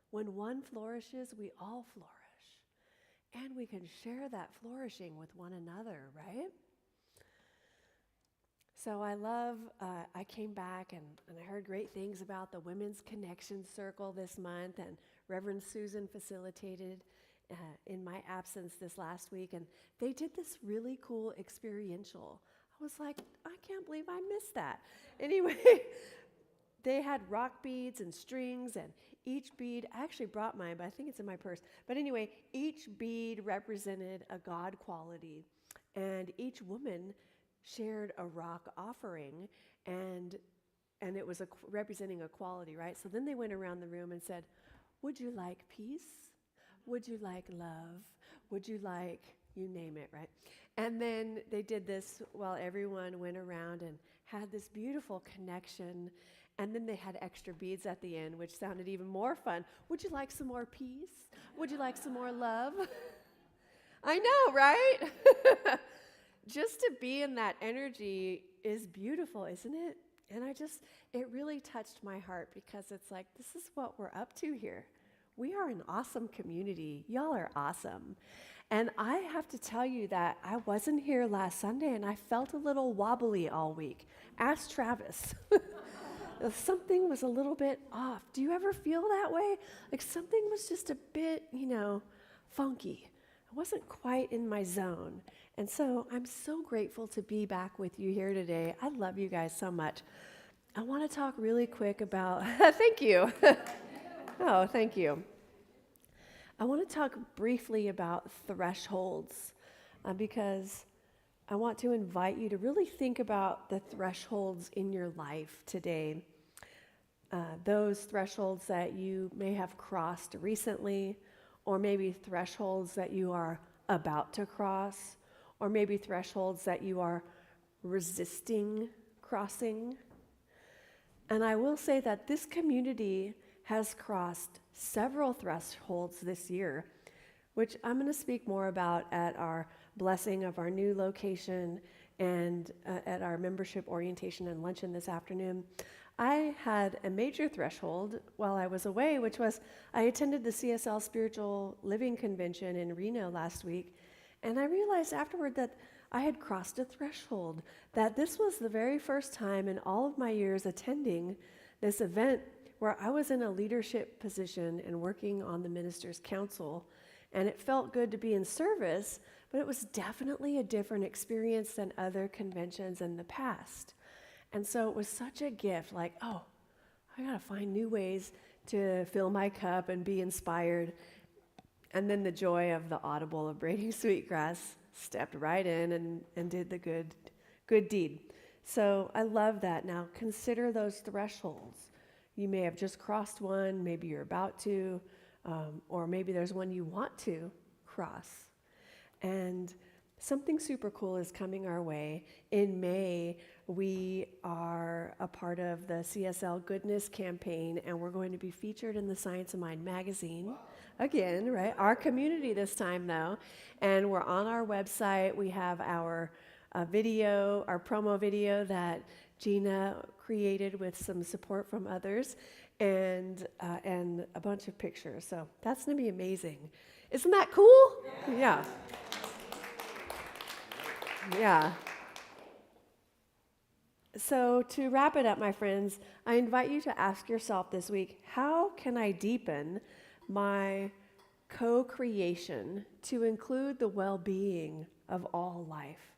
When one flourishes, we all flourish. And we can share that flourishing with one another, right? So I came back and I heard great things about the Women's Connection Circle this month, and Reverend Susan facilitated in my absence this last week, and they did this really cool experiential. I was like, I can't believe I missed that. Anyway, they had rock beads and strings, and each bead, I actually brought mine, but I think it's in my purse. But anyway, each bead represented a God quality, and each woman shared a rock offering, and it was representing a quality, right? So then they went around the room and said, would you like peace? Would you like love? Would you like, you name it, right? And then they did this while everyone went around and had this beautiful connection. And then they had extra beads at the end, which sounded even more fun. Would you like some more peace? Would you like some more love? I know, right? Just to be in that energy is beautiful, isn't it? And it really touched my heart, because it's like, this is what we're up to here. We are an awesome community. Y'all are awesome. And I have to tell you that I wasn't here last Sunday, and I felt a little wobbly all week. Ask Travis. Something was a little bit off. Do you ever feel that way? Like something was just a bit, funky. I wasn't quite in my zone. And so I'm so grateful to be back with you here today. I love you guys so much. I want to talk really quick about, thank you. Oh, thank you. I want to talk briefly about thresholds, because I want to invite you to really think about the thresholds in your life today. Those thresholds that you may have crossed recently, or maybe thresholds that you are about to cross, or maybe thresholds that you are resisting crossing. And I will say that this community has crossed several thresholds this year, which I'm going to speak more about at our blessing of our new location and at our membership orientation and luncheon this afternoon. I had a major threshold while I was away, which was I attended the CSL Spiritual Living Convention in Reno last week, And I realized afterward that I had crossed a threshold, that this was the very first time in all of my years attending this event where I was in a leadership position and working on the minister's council. And it felt good to be in service, but it was definitely a different experience than other conventions in the past. And so it was such a gift, like, oh, I gotta find new ways to fill my cup and be inspired. And then the joy of the audible of braiding Sweetgrass stepped right in and did the good deed. So I love that. Now consider those thresholds. You may have just crossed one, maybe you're about to, or maybe there's one you want to cross. And something super cool is coming our way. In May, we are a part of the CSL Goodness campaign, and we're going to be featured in the Science of Mind magazine. Again, right? Our community this time, though. And we're on our website. We have our video, our promo video that Gina created with some support from others, and a bunch of pictures. So that's going to be amazing. Isn't that cool? Yeah. Yeah. So to wrap it up, my friends, I invite you to ask yourself this week, how can I deepen my co-creation to include the well-being of all life?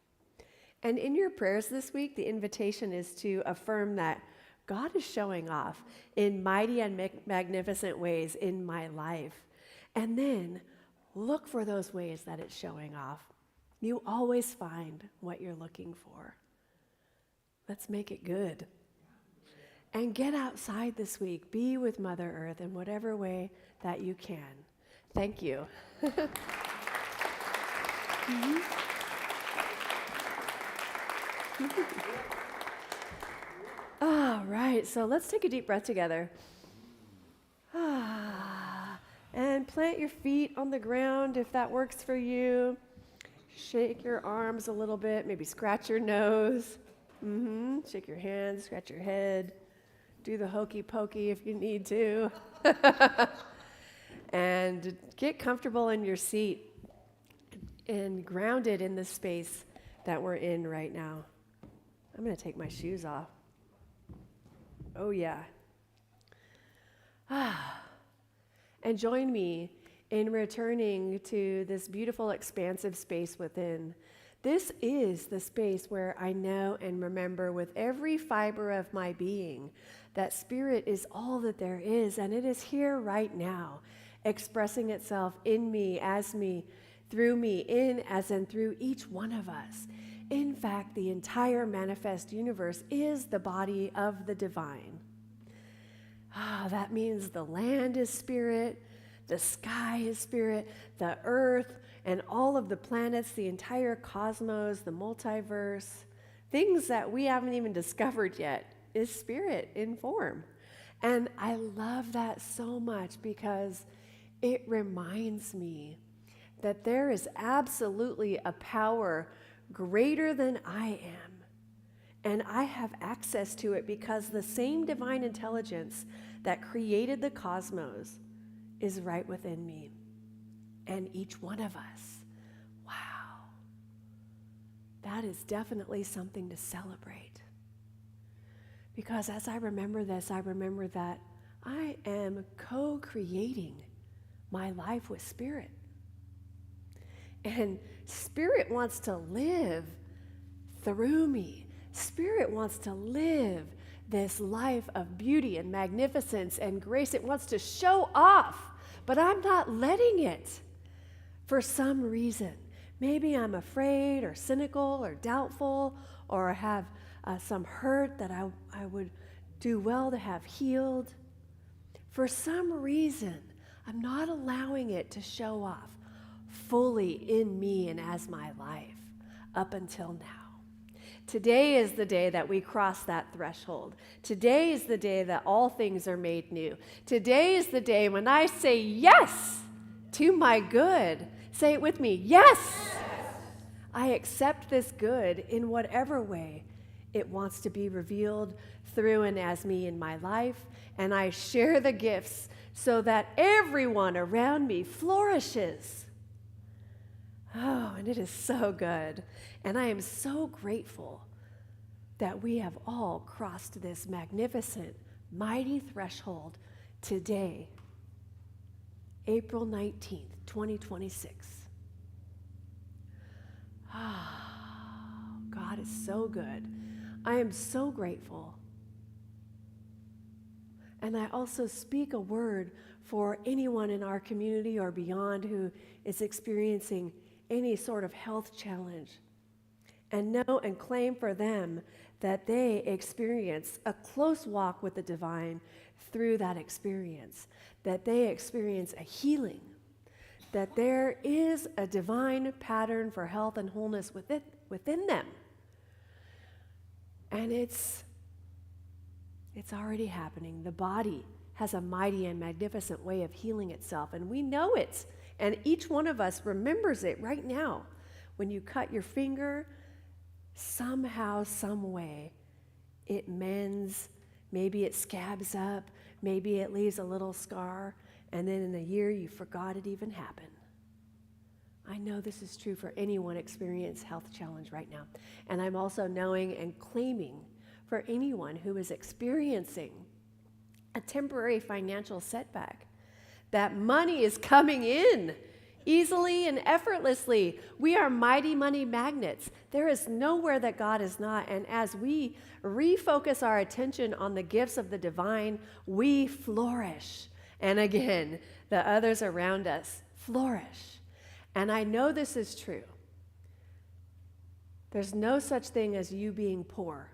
And in your prayers this week, the invitation is to affirm that God is showing off in mighty and magnificent ways in my life. And then look for those ways that it's showing off. You always find what you're looking for. Let's make it good. And get outside this week. Be with Mother Earth in whatever way that you can. Thank you. All right, so let's take a deep breath together. And plant your feet on the ground if that works for you. Shake your arms a little bit, maybe scratch your nose. Shake your hands, scratch your head. Do the hokey pokey if you need to. And get comfortable in your seat and grounded in the space that we're in right now. I'm going to take my shoes off. Oh, yeah. And join me in returning to this beautiful, expansive space within. This is the space where I know and remember with every fiber of my being that spirit is all that there is, and it is here right now, expressing itself in me, as me, through me, in, as, and through each one of us. In fact, the entire manifest universe is the body of the divine. That means the land is spirit, the sky is spirit, the earth, and all of the planets, the entire cosmos, the multiverse, things that we haven't even discovered yet, is spirit in form. And I love that so much because it reminds me that there is absolutely a power greater than I am. And I have access to it because the same divine intelligence that created the cosmos is right within me and each one of us. Wow. That is definitely something to celebrate. Because as I remember this, I remember that I am co-creating my life with spirit. And spirit wants to live through me. Spirit wants to live this life of beauty and magnificence and grace. It wants to show off, but I'm not letting it for some reason. Maybe I'm afraid or cynical or doubtful or have some hurt that I would do well to have healed. For some reason, I'm not allowing it to show off fully in me and as my life up until now. Today is the day that we cross that threshold. Today is the day that all things are made new. Today is the day when I say yes to my good. Say it with me. Yes! I accept this good in whatever way it wants to be revealed through and as me in my life, and I share the gifts so that everyone around me flourishes. Oh, and it is so good. And I am so grateful that we have all crossed this magnificent, mighty threshold today, April 19th, 2026. Oh, God is so good. I am so grateful. And I also speak a word for anyone in our community or beyond who is experiencing any sort of health challenge. And know and claim for them that they experience a close walk with the divine through that experience, that they experience a healing, that there is a divine pattern for health and wholeness within them. And it's already happening. The body has a mighty and magnificent way of healing itself, and we know it. And each one of us remembers it right now. When you cut your finger, somehow, some way, it mends. Maybe it scabs up. Maybe it leaves a little scar. And then in a year, you forgot it even happened. I know this is true for anyone experiencing health challenge right now. And I'm also knowing and claiming for anyone who is experiencing a temporary financial setback, that money is coming in easily and effortlessly. We are mighty money magnets. There is nowhere that God is not. And as we refocus our attention on the gifts of the divine, we flourish. And again, the others around us flourish. And I know this is true. There's no such thing as you being poor.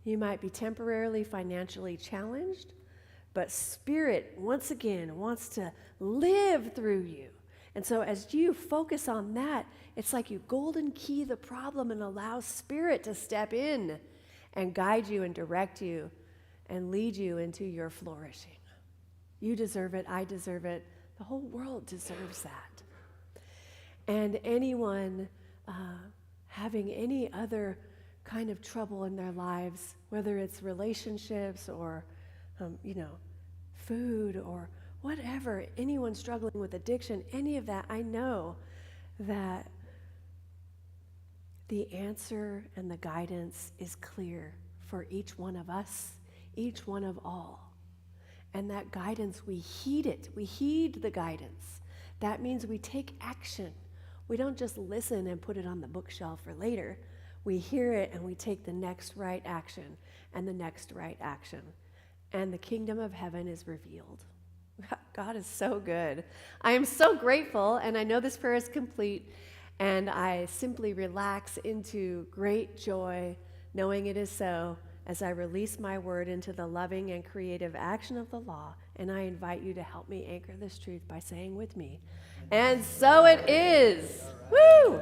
You might be temporarily financially challenged, but Spirit, once again, wants to live through you. And so as you focus on that, it's like you golden key the problem and allow Spirit to step in and guide you and direct you and lead you into your flourishing. You deserve it. I deserve it. The whole world deserves that. And anyone having any other kind of trouble in their lives, whether it's relationships or, food or whatever, anyone struggling with addiction, any of that, I know that the answer and the guidance is clear for each one of us, each one of all. And that guidance, we heed it. We heed the guidance. That means we take action. We don't just listen and put it on the bookshelf for later. We hear it and we take the next right action and the next right action. And the kingdom of heaven is revealed. God is so good. I am so grateful, and I know this prayer is complete, and I simply relax into great joy, knowing it is so, as I release my word into the loving and creative action of the law. And I invite you to help me anchor this truth by saying with me, and so it is. Woo!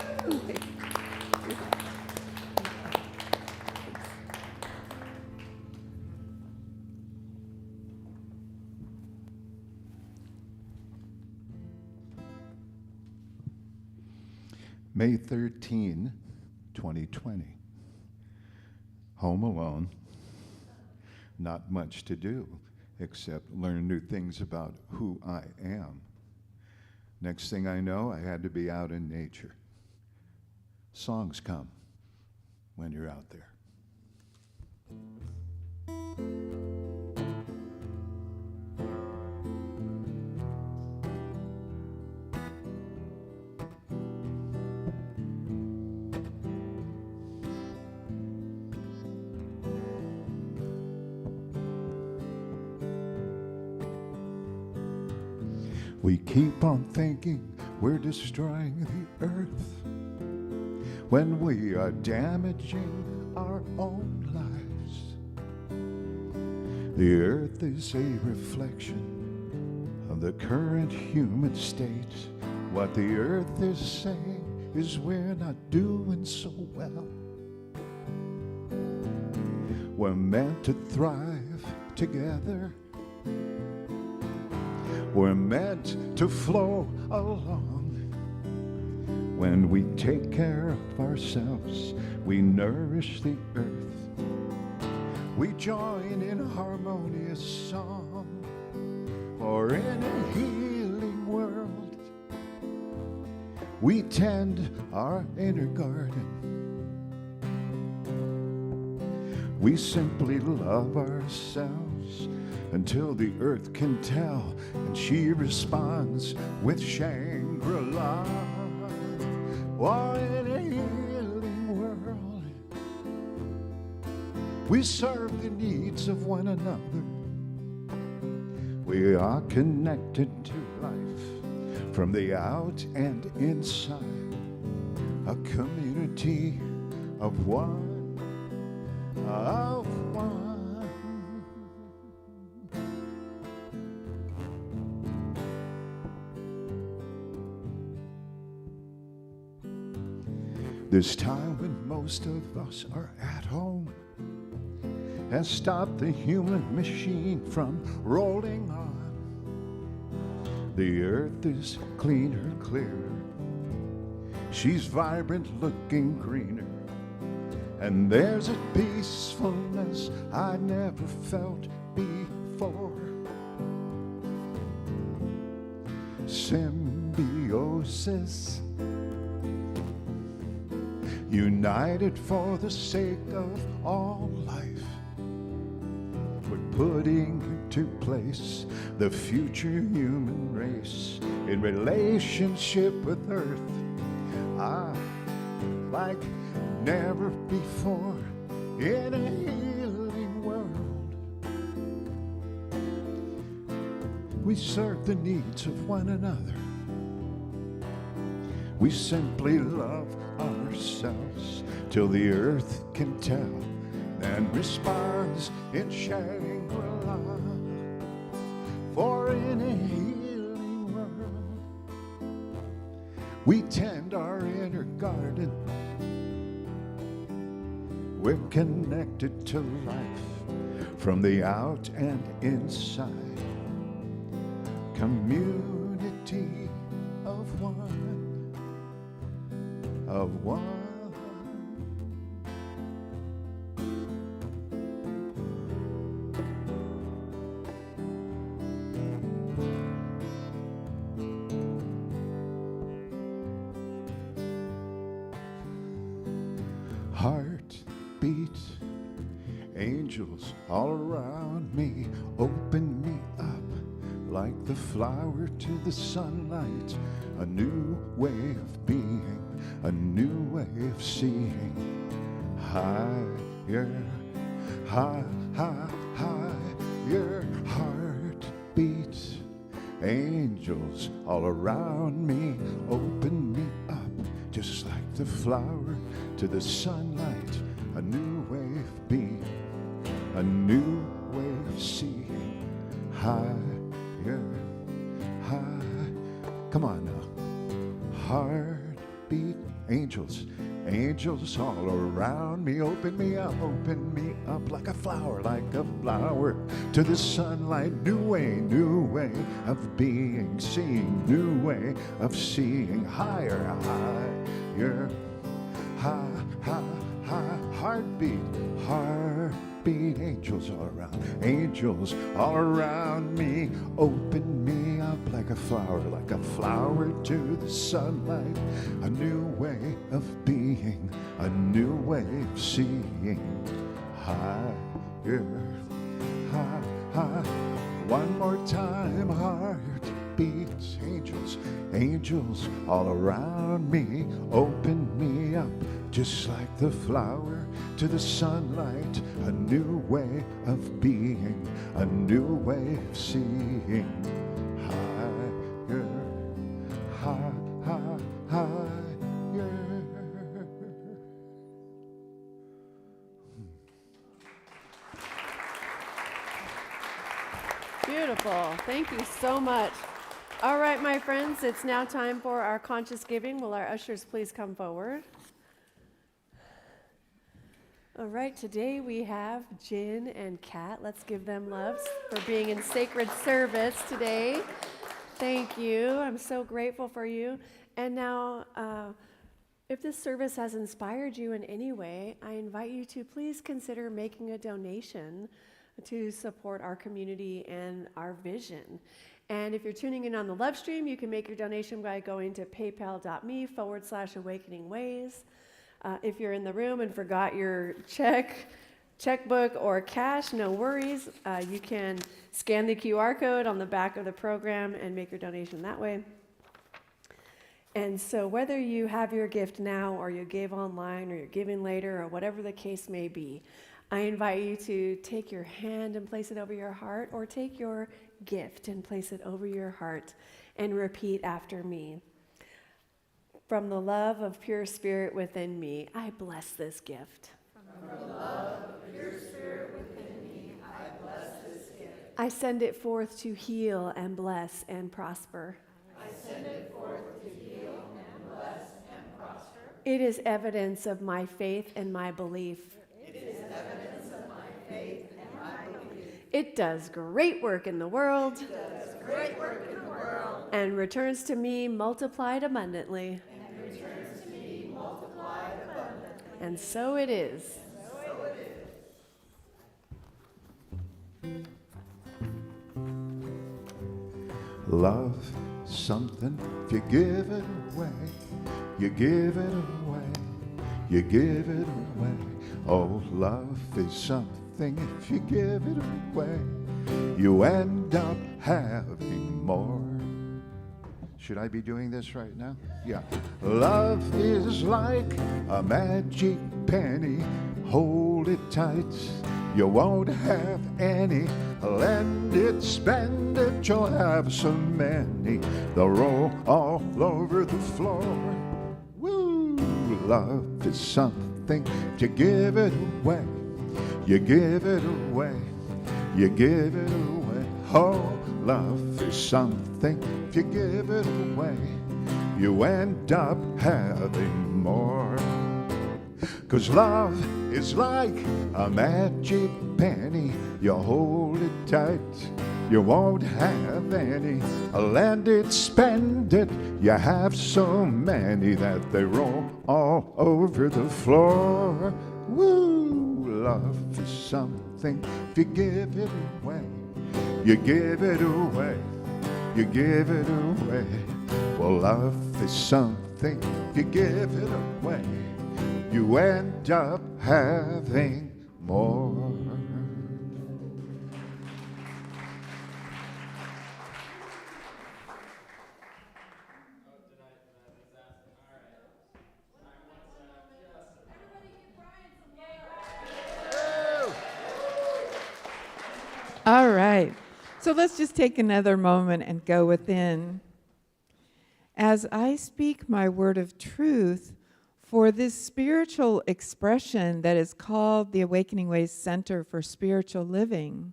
May 13, 2020. Home alone. Not much to do except learn new things about who I am. Next thing I know, I had to be out in nature. Songs come when you're out there. We keep on thinking we're destroying the earth when we are damaging our own lives. The earth is a reflection of the current human state. What the earth is saying is we're not doing so well. We're meant to thrive together. We're meant to flow along. When we take care of ourselves, we nourish the earth. We join in harmonious song, or in a healing world. We tend our inner garden. We simply love ourselves until the earth can tell, and she responds with Shangri-La. Oh, in a healing world, we serve the needs of one another. We are connected to life from the out and inside, a community of one, of one. This time when most of us are at home has stopped the human machine from rolling on. The earth is cleaner, clearer. She's vibrant, looking greener. And there's a peacefulness I never felt before. Symbiosis, united for the sake of all life. We're putting into place the future human race in relationship with Earth. Like never before in a healing world. We serve the needs of one another. We simply love ourselves till the earth can tell and responds in Shangri-La. For in a healing world, we tend our inner garden. We're connected to life from the out and inside, community of one, of one. Heartbeat, angels all around me, open me up like the flower to the sunlight. A new way of being, a new way of seeing. Higher, high, high, higher. Heartbeat, angels all around me, open me up just like the flower to the sunlight. A new way of being, a new way of seeing. Higher, high. Come on now. Heartbeat, angels, angels all around me, open me up like a flower to the sunlight. New way of being, seeing, new way of seeing. Higher, higher, high, high, high. Heartbeat, heartbeat, angels all around me, open me up like a flower to the sunlight. A new way of being, a new way of seeing. Higher, high, high. One more time, heartbeats, angels, angels all around me, open me up just like the flower to the sunlight. A new way of being, a new way of seeing. Higher, high, high, higher. Beautiful. Thank you so much. All right, my friends, it's now time for our conscious giving. Will our ushers please come forward? All right, today we have Jen and Kat. Let's give them loves for being in sacred service today. Thank you. I'm so grateful for you. And now, if this service has inspired you in any way, I invite you to please consider making a donation to support our community and our vision. And if you're tuning in on the live stream, you can make your donation by going to paypal.me/awakeningways. If you're in the room and forgot your checkbook or cash, no worries. You can scan the QR code on the back of the program and make your donation that way. And so whether you have your gift now or you give online or you're giving later or whatever the case may be, I invite you to take your hand and place it over your heart, or take your gift and place it over your heart and repeat after me. From the love of pure spirit within me, I bless this gift. From the love of pure spirit within me, I bless this gift. I send it forth to heal and bless and prosper. I send it forth to heal and bless and prosper. It is evidence of my faith and my belief. It is evidence of my faith and my belief. It does great work in the world. It does great work in the world. And returns to me multiplied abundantly. And returns to me multiplied abundantly. And so it is. So it is. Love something, if you give it away, you give it away, you give it away. Oh, love is something, if you give it away, you end up having more. Should I be doing this right now? Yeah. Love is like a magic penny. Hold it tight, you won't have any. Lend it, spend it, you'll have so many. They'll roll all over the floor. Woo! Love is something, you give it away, you give it away, you give it away. Oh, love is something, if you give it away, you end up having more. 'Cause love is like a magic penny. You hold it tight, you won't have any. Lend it, spend it, you have so many that they roll all over the floor. Woo! Love is something, if you give it away, you give it away, you give it away. Well, love is something, if you give it away, you end up having more. All right. So let's just take another moment and go within. As I speak my word of truth for this spiritual expression that is called the Awakening Ways Center for Spiritual Living,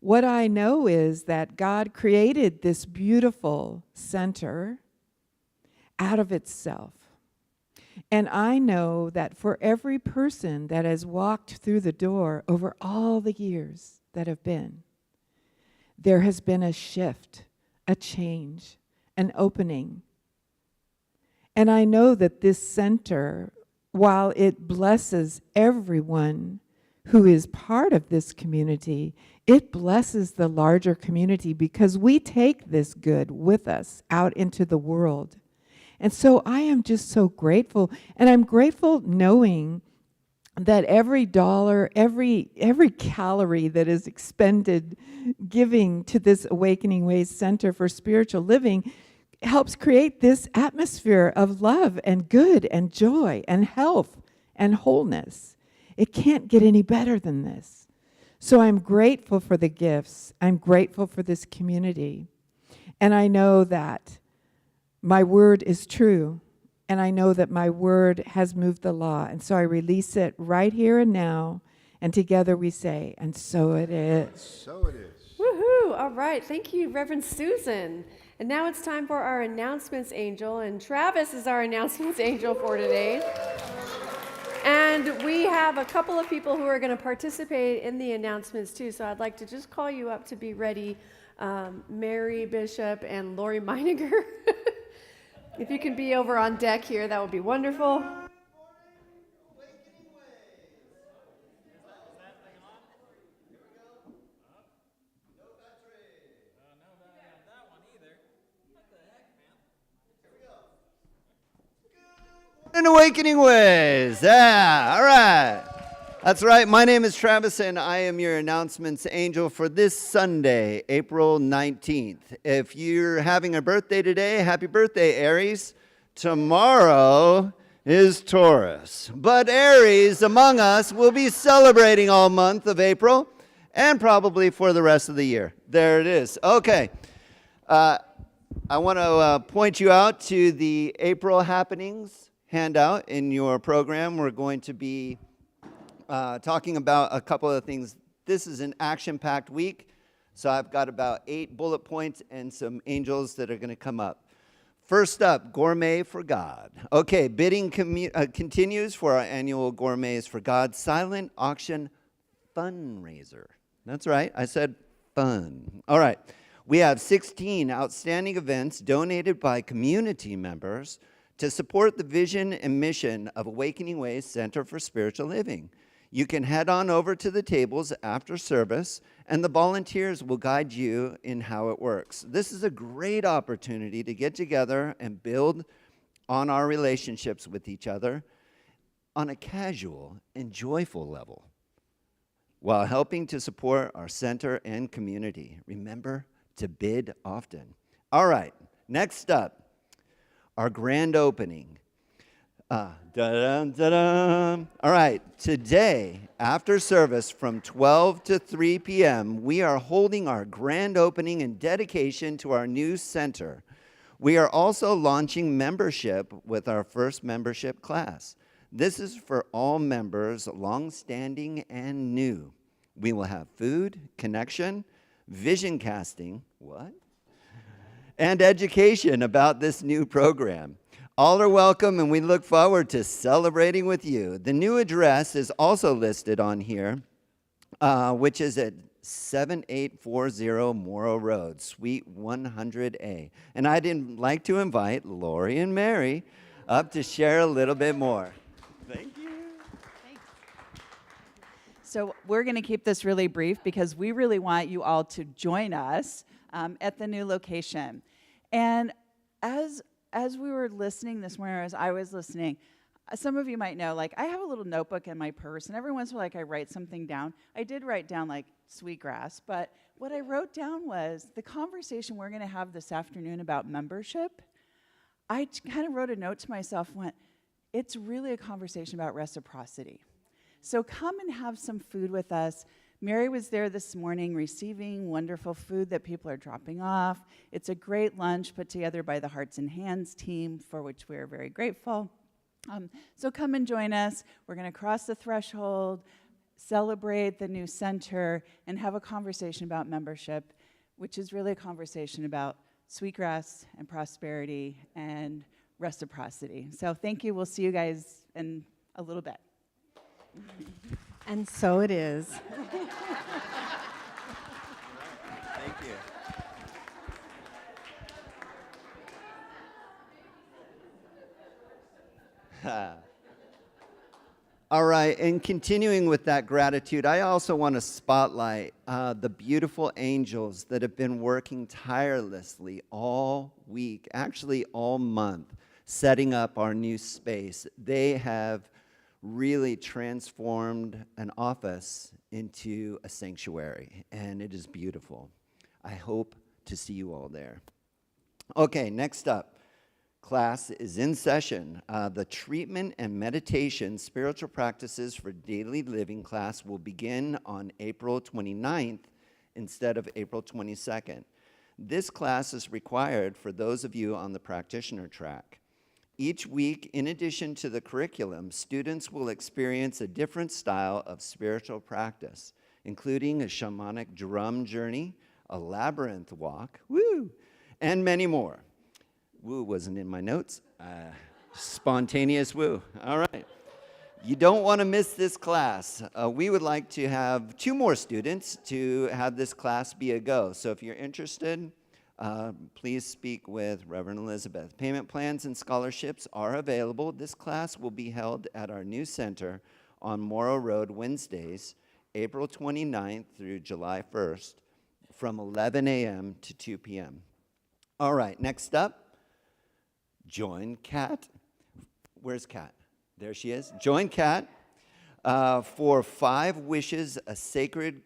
what I know is that God created this beautiful center out of itself. And I know that for every person that has walked through the door over all the years that have been, there has been a shift, a change, an opening. And I know that this center, while it blesses everyone who is part of this community, it blesses the larger community because we take this good with us out into the world. And so I am just so grateful. And I'm grateful knowing that every dollar, every calorie that is expended giving to this Awakening Ways Center for Spiritual Living helps create this atmosphere of love and good and joy and health and wholeness. It can't get any better than this. So I'm grateful for the gifts. I'm grateful for this community. And I know that my word is true. And I know that my word has moved the law. And so I release it right here and now. And together we say, and so it is. So it is. Woohoo! All right. Thank you, Reverend Susan. And now it's time for our announcements angel. And Travis is our announcements angel for today. And we have a couple of people who are going to participate in the announcements too. So I'd like to just call you up to be ready. Mary Bishop and Lori Meininger. If you can be over on deck here, that would be wonderful. and Awakening Ways. Yeah, all right. That's right. My name is Travis, and I am your announcements angel for this Sunday, April 19th. If you're having a birthday today, happy birthday, Aries. Tomorrow is Taurus. But Aries among us will be celebrating all month of April and probably for the rest of the year. There it is. Okay. I want to point you out to the April happenings handout in your program. We're going to be talking about a couple of things. This is an action-packed week, so I've got about 8 bullet points and some angels that are going to come up. First up, Gourmet for God. Okay, bidding continues for our annual Gourmets for God silent auction fundraiser. That's right, I said fun. All right. We have 16 outstanding events donated by community members to support the vision and mission of Awakening Ways Center for Spiritual Living. You can head on over to the tables after service, and the volunteers will guide you in how it works. This is a great opportunity to get together and build on our relationships with each other on a casual and joyful level, while helping to support our center and community. Remember to bid often. All right, next up, our grand opening. All right, today, after service from 12 to 3 p.m., we are holding our grand opening and dedication to our new center. We are also launching membership with our first membership class. This is for all members, long-standing and new. We will have food, connection, vision casting, and education about this new program. All are welcome, and we look forward to celebrating with you. The new address is also listed on here, which is at 7840 Morrow Road, Suite 100A. And I'd like to invite Lori and Mary up to share a little bit more. Thank you. So we're going to keep this really brief because we really want you all to join us at the new location. And as we were listening this morning, or as I was listening, some of you might know, like, I have a little notebook in my purse, and every once in a while, I write something down. I did write down, like, Sweetgrass, but what I wrote down was the conversation we're going to have this afternoon about membership. I kind of wrote a note to myself, went, it's really a conversation about reciprocity. So come and have some food with us. Mary was there this morning receiving wonderful food that people are dropping off. It's a great lunch put together by the Hearts and Hands team, for which we are very grateful. So come and join us. We're going to cross the threshold, celebrate the new center, and have a conversation about membership, which is really a conversation about Sweetgrass and prosperity and reciprocity. So thank you. We'll see you guys in a little bit. And so it is. Thank you. All right, and continuing with that gratitude, I also want to spotlight the beautiful angels that have been working tirelessly all week, actually all month, setting up our new space. They have really transformed an office into a sanctuary, and it is beautiful. I hope to see you all there. Okay, next up, class is in session. The treatment and meditation spiritual practices for daily living class will begin on April 29th instead of April 22nd. This class is required for those of you on the practitioner track. Each week, in addition to the curriculum, students will experience a different style of spiritual practice, including a shamanic drum journey, a labyrinth walk, and many more. Woo wasn't in my notes. Spontaneous woo. All right. You don't want to miss this class. We would like to have 2 more students to have this class be a go. So if you're interested, please speak with Reverend Elizabeth. Payment plans and scholarships are available. This class will be held at our new center on Morrow Road Wednesdays, April 29th through July 1st, from 11 a.m. to 2 p.m. All right, next up, join Kat Where's Kat? There she is. Join Kat for 5 Wishes, a Sacred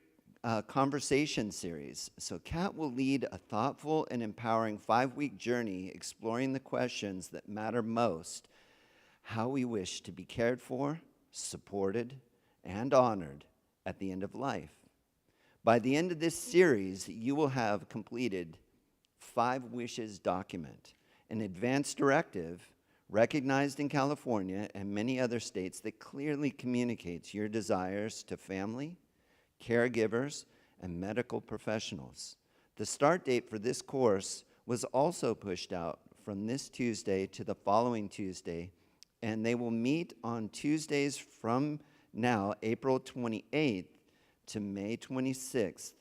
Conversation series. So Kat will lead a thoughtful and empowering 5-week journey exploring the questions that matter most: how we wish to be cared for, supported, and honored at the end of life. By the end of this series, you will have completed 5 Wishes document, an advance directive recognized in California and many other states that clearly communicates your desires to family, caregivers, and medical professionals. The start date for this course was also pushed out from this Tuesday to the following Tuesday, and they will meet on Tuesdays from now, April 28th to May 26th,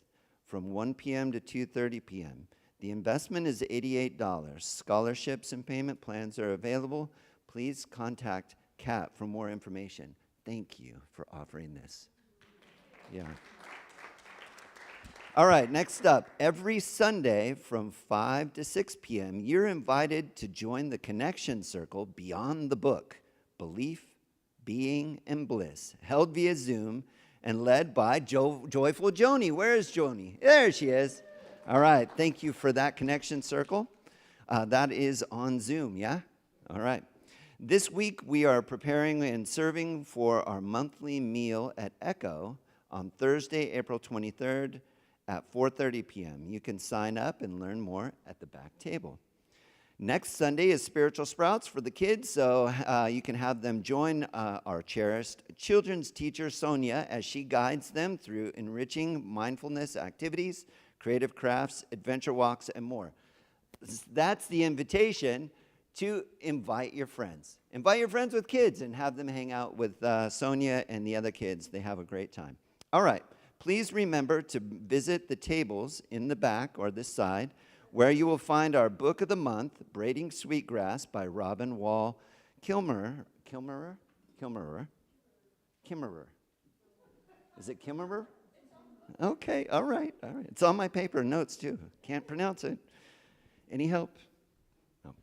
from 1 p.m. to 2:30 p.m. The investment is $88. Scholarships and payment plans are available. Please contact Kat for more information. Thank you for offering this. Yeah. All right, next up, every Sunday from 5 to 6 p.m., you're invited to join the Connection Circle Beyond the Book, Belief, Being, and Bliss, held via Zoom and led by Joyful Joni. Where is Joni? There she is. All right, thank you for that Connection Circle. That is on Zoom, yeah? All right. This week, we are preparing and serving for our monthly meal at Echo on Thursday, April 23rd at 4:30 p.m. You can sign up and learn more at the back table. Next Sunday is Spiritual Sprouts for the kids, so you can have them join our cherished children's teacher, Sonia, as she guides them through enriching mindfulness activities, creative crafts, adventure walks, and more. That's the invitation to invite your friends. Invite your friends with kids and have them hang out with Sonia and the other kids. They have a great time. All right, please remember to visit the tables in the back or this side, where you will find our book of the month, Braiding Sweetgrass by Robin Wall Kimmerer. Is it Kimmerer? Okay, all right. It's on my paper notes, too. Can't pronounce it. Any help? No.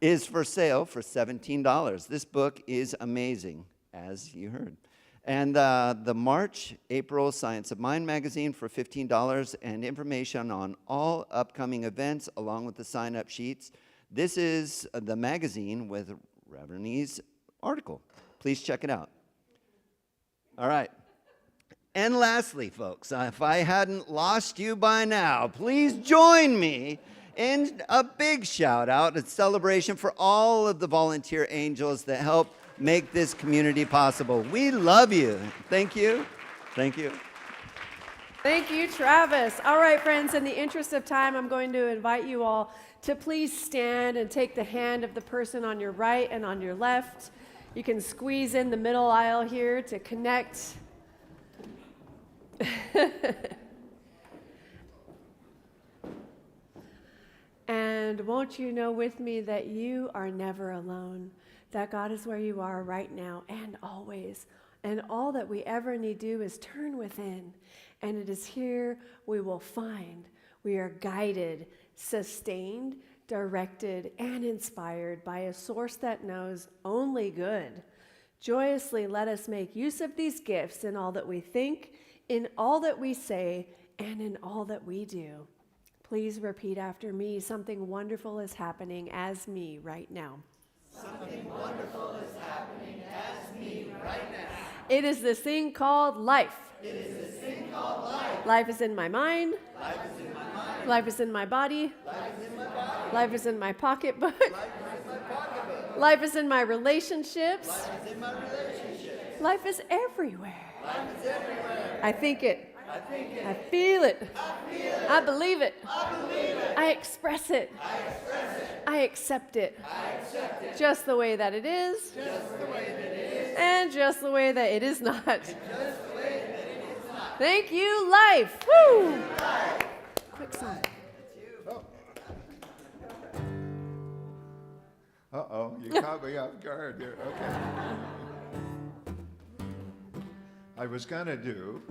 Is for sale for $17. This book is amazing, as you heard. And the March-April Science of Mind magazine for $15, and information on all upcoming events along with the sign-up sheets. This is the magazine with Reverend E's article. Please check it out. All right. And lastly, folks, if I hadn't lost you by now, please join me in a big shout-out and celebration for all of the volunteer angels that help make this community possible. We love you. Thank you. Thank you. Thank you, Travis. All right, friends, in the interest of time, I'm going to invite you all to please stand and take the hand of the person on your right and on your left. You can squeeze in the middle aisle here to connect. And won't you know with me that you are never alone, that God is where you are right now and always. And all that we ever need do is turn within. And it is here we will find we are guided, sustained, directed, and inspired by a source that knows only good. Joyously let us make use of these gifts in all that we think, in all that we say, and in all that we do. Please repeat after me. Something wonderful is happening as me right now. Something wonderful is happening as me right now. It is this thing called life. It is this thing called life. Life is in my mind. Life is in my mind. Life is in my body. Life is in my body. Life is in my pocketbook. Life is in my pocketbook. Life is in my relationships. Life is in my relationships. Life is everywhere. Life is everywhere. I think it. I think it. I feel it. I feel it. I believe it. I believe it. I express it. I express it. I accept it. I accept it. Just the way that it is. Just the way that it is. And just the way that it is not. Just the way that it is not. Thank you, life. Woo! Quick song. Uh-oh, you caught me off guard here. Okay. I was going to do,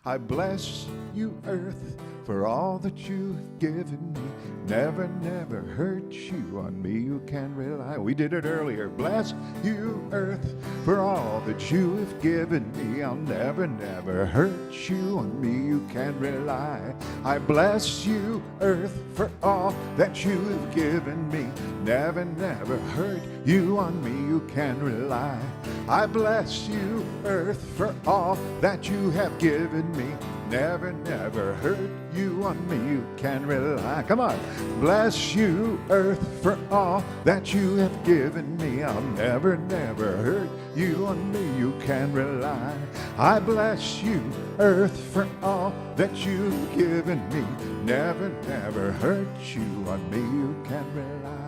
I bless you, earth, for all that you've given me. Never, never hurt you, on me you can rely. We did it earlier. Bless you, earth, for all that you have given me. I'll never, never hurt you, on me you can rely. I bless you, earth, for all that you have given me. Never, never hurt you, on me you can rely. I bless you, earth, for all that you have given me. Never, never hurt you, on me you can rely. Come on. Bless you, earth, for all that you have given me. I'll never, never hurt you, on me you can rely. I bless you, earth, for all that you've given me. Never, never hurt you, on me you can rely.